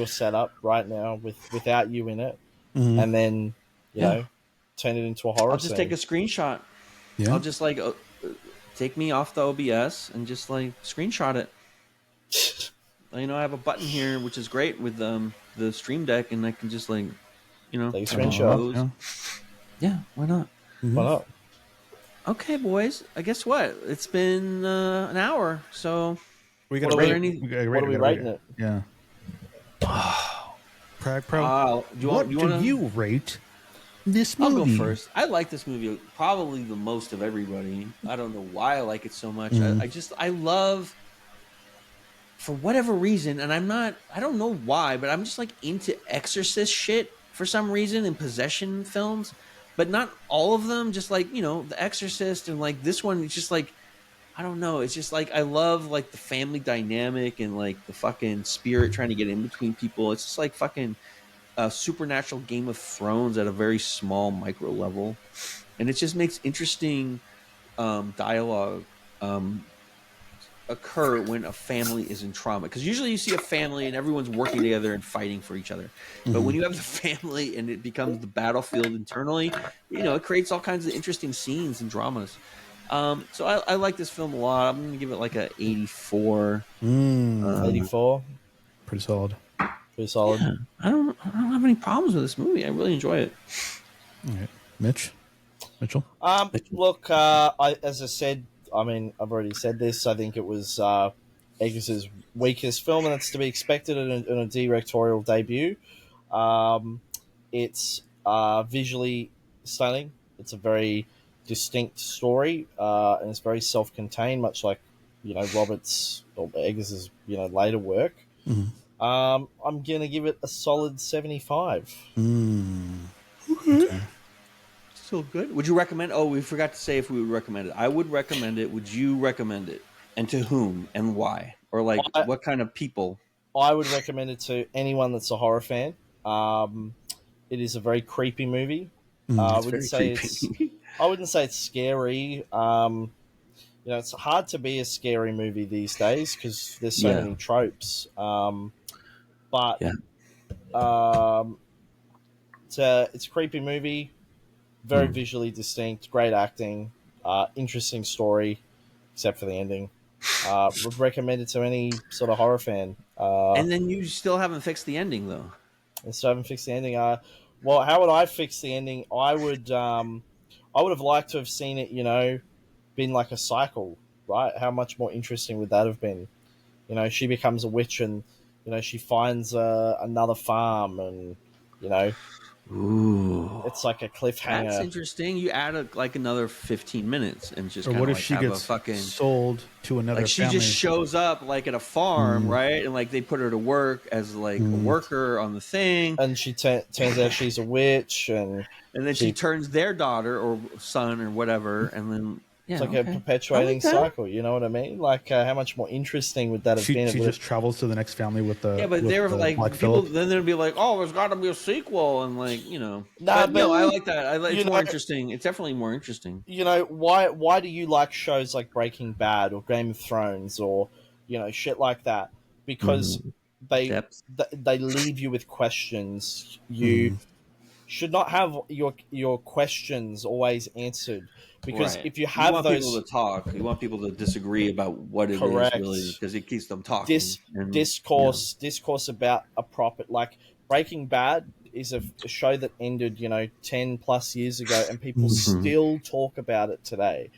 setup right now without you in it, and then you know turn it into a horror.
I'll just take a screenshot. Yeah. I'll just take me off the OBS and just screenshot it. I have a button here which is great with the Stream Deck, and I can just take a
screenshot.
Yeah, why not?
Why not?
Okay, boys. I guess what? It's been an hour, so
we got to rate it.
What are we rating it?
Yeah. Pragpro. What do you rate this movie?
I'll go first. I like this movie probably the most of everybody. I don't know why I like it so much. I love, for whatever reason, and I don't know why, but I'm just into exorcist shit for some reason in possession films, but not all of them. Just The Exorcist and this one. It's just I don't know. It's just I love the family dynamic and the fucking spirit trying to get in between people. It's just fucking supernatural Game of Thrones at a very small micro level, and it just makes interesting dialogue occur when a family is in trauma, because usually you see a family and everyone's working together and fighting for each other, but when you have the family and it becomes the battlefield internally, it creates all kinds of interesting scenes and dramas. So I like this film a lot. I'm gonna give it a 84.
84,
pretty solid.
Solid.
Yeah. I don't have any problems with this movie. I really enjoy it.
All right, Mitchell.
Look, as I said, I've already said this. I think it was Eggers' weakest film, and that's to be expected in a directorial debut. It's visually stunning. It's a very distinct story, and it's very self-contained, much like Roberts or Eggers' later work. I'm gonna give it a solid 75.
Okay.
Still good. Would you recommend? Oh, we forgot to say if we would recommend it. I would recommend it. Would you recommend it? And to whom and why? Or what kind of people?
I would recommend it to anyone that's a horror fan. It is a very creepy movie. I wouldn't say it's scary. It's hard to be a scary movie these days because there's so many tropes. But it's a creepy movie, very visually distinct, great acting, interesting story, except for the ending. Would recommend it to any sort of horror fan.
And then you still haven't fixed the ending, though.
I still haven't fixed the ending. Well, how would I fix the ending? I would have liked to have seen it, been like a cycle, right? How much more interesting would that have been? She becomes a witch and she finds another farm, and
Ooh,
it's like a cliffhanger.
That's interesting. You add another 15 minutes and just.
Or what if she gets sold to another?
She
family?
just shows up at a farm, right? And they put her to work as a worker on the thing,
and she turns out she's a witch, and
then she turns their daughter or son or whatever, and then.
It's a perpetuating cycle, you know what I mean? How much more interesting would that have been?
She just travels to the next family with the
but they were people. Then there'd be oh, there's got to be a sequel, and No, I like that. It's more interesting. It's definitely more interesting.
Why do you like shows like Breaking Bad or Game of Thrones or shit like that? Because they leave you with questions. should not have your questions always answered, because
Right.
if you
You
have
want
those,
people to talk. You want people to disagree about what it is
correct,
really, because it keeps them talking. And
discourse about a proper, like Breaking Bad is a show that ended 10 plus years ago, and people still talk about it today.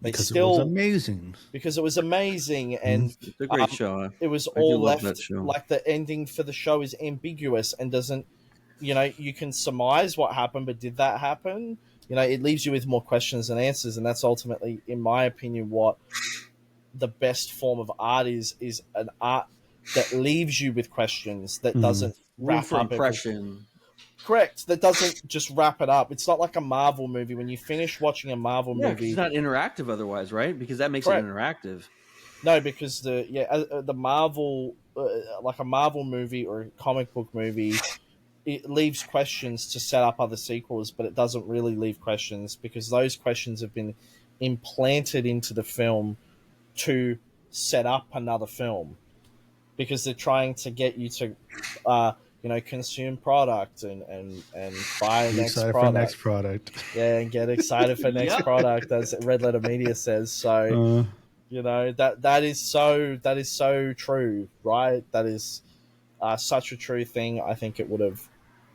They
because
still,
it was amazing.
because it was amazing, and
it's a great show.
it was
I do
all
love that
left,
show.
like the ending for the show is ambiguous and doesn't, you can surmise what happened, but did that happen? It leaves you with more questions than answers, and that's ultimately, in my opinion, what the best form of art is an art that leaves you with questions, that doesn't
Room
wrap
for
up
impression.
correct, that doesn't just wrap it up. It's not like a Marvel movie. When you finish watching a Marvel
Yeah, because
movie,
it's not interactive otherwise, right? Because that makes
correct,
it interactive.
no, because the Marvel, like a Marvel movie or a comic book movie, it leaves questions to set up other sequels, but it doesn't really leave questions, because those questions have been implanted into the film to set up another film, because they're trying to get you to consume product and buy
Be
next
excited for
product.
next product.
Yeah, and get excited for next product, as Red Letter Media says. So that is so true, right? That is such a true thing. I think it would have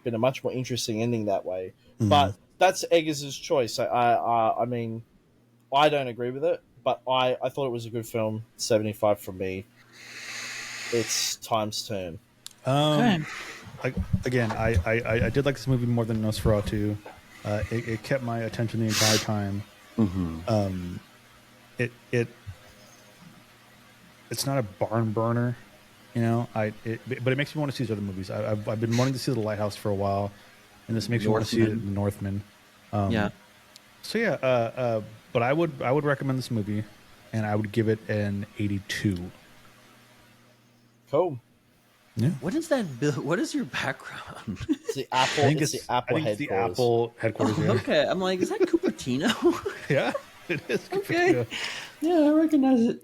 been a much more interesting ending that way. But that's Eggers' choice. I mean, I don't agree with it, but I thought it was a good film. 75 from me. It's Time's turn.
Okay.
I did like this movie more than Nosferatu. It kept my attention the entire time. It's not a barn burner, but it makes me want to see these other movies. I've been wanting to see The Lighthouse for a while, and this makes me want to see The Northman. So yeah, but I would recommend this movie, and I would give it an 82.
Cool.
Yeah.
What is that, Bill? What is your background?
It's the Apple. It's the Apple
I think
headquarters.
it's the Apple headquarters.
Oh,
Yeah.
okay. I'm like, is that Cupertino?
Yeah, it is.
Okay. Yeah, I recognize it.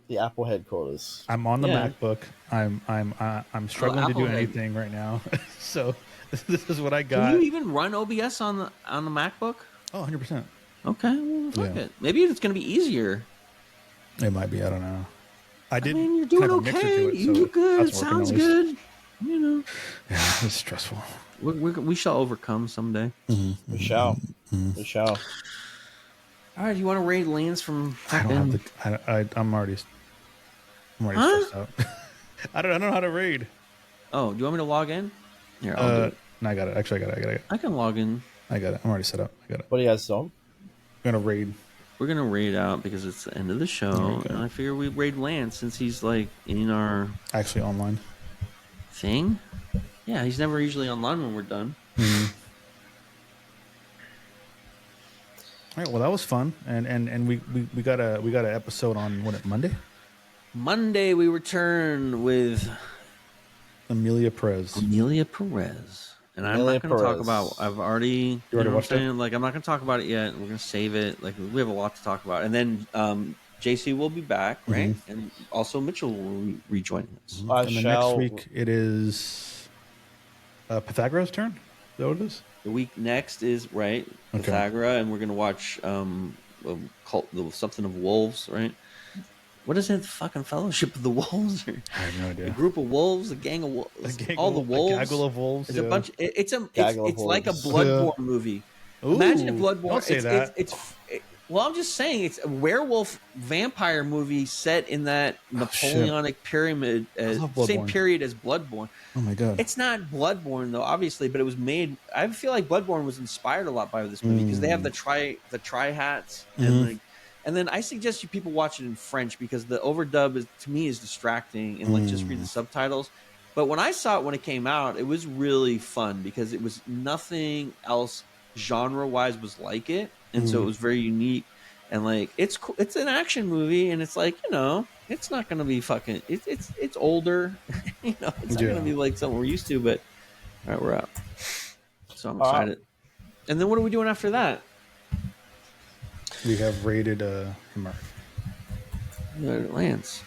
The Apple headquarters.
I'm on the
Yeah.
MacBook. I'm struggling to do
Apple
anything right now. So this is what I
Can
got.
you even run OBS on the MacBook?
Oh, 100%.
Okay, well, fuck
Yeah.
it. Maybe it's going to be easier.
It might be. I don't know. I did.
You're doing
kind of mixer
okay.
to it,
You
so
do good.
that's working
Sounds
at least.
good. You know.
Yeah, it's stressful.
We shall overcome someday.
We shall. We shall.
All right, you want to raid lands from?
I don't have the. I'm already stressed out. I don't know how to raid.
Oh, do you want me to log in? Here, I'll do it.
No, I got it. Actually, I got it.
I can log in.
I got it. I'm already set up. I got it.
What do you guys do?
I'm gonna raid.
We're gonna raid out because it's the end of the show, and I figure we raid Lance since he's like in our
Actually online
thing. Yeah, he's never usually online when we're done.
All right. Well, that was fun, and we got an episode on Monday.
Monday we return with
Amelia Perez.
And I'm not going to talk about. I've already.
You already watched it?
Like, I'm not going to talk about it yet. We're going to save it. Like, we have a lot to talk about. And then JC will be back, right? And also Mitchell will rejoin us.
Next week it is Pythagoras' turn. Is that what it is?
The week next is right Pythagora, and we're going to watch something of wolves, right? What is it? The fucking Fellowship of the Wolves?
I have no idea.
A group of wolves, a gang of wolves, all the wolves.
A gaggle of wolves.
It's a bunch. It's like a
wolves.
Bloodborne movie.
Ooh,
Imagine if Bloodborne.
don't say that.
Well, I'm just saying it's a werewolf vampire movie set in that Napoleonic pyramid, same period as Bloodborne.
Oh my god!
It's not Bloodborne though, obviously, but it was made. I feel like Bloodborne was inspired a lot by this movie because they have the tri hats and then I suggest you people watch it in French because the overdub to me is distracting and just read the subtitles. But when I saw it when it came out, it was really fun because it was nothing else genre-wise was like it, and so it was very unique. And like it's an action movie, and it's like it's not gonna be fucking. It's older, it's not gonna be like something we're used to. But all right, we're out. So I'm excited. And then what are we doing after that?
We have rated him.
Lance.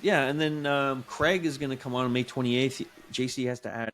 Yeah, and then Craig is going to come on May 28th. JC has to add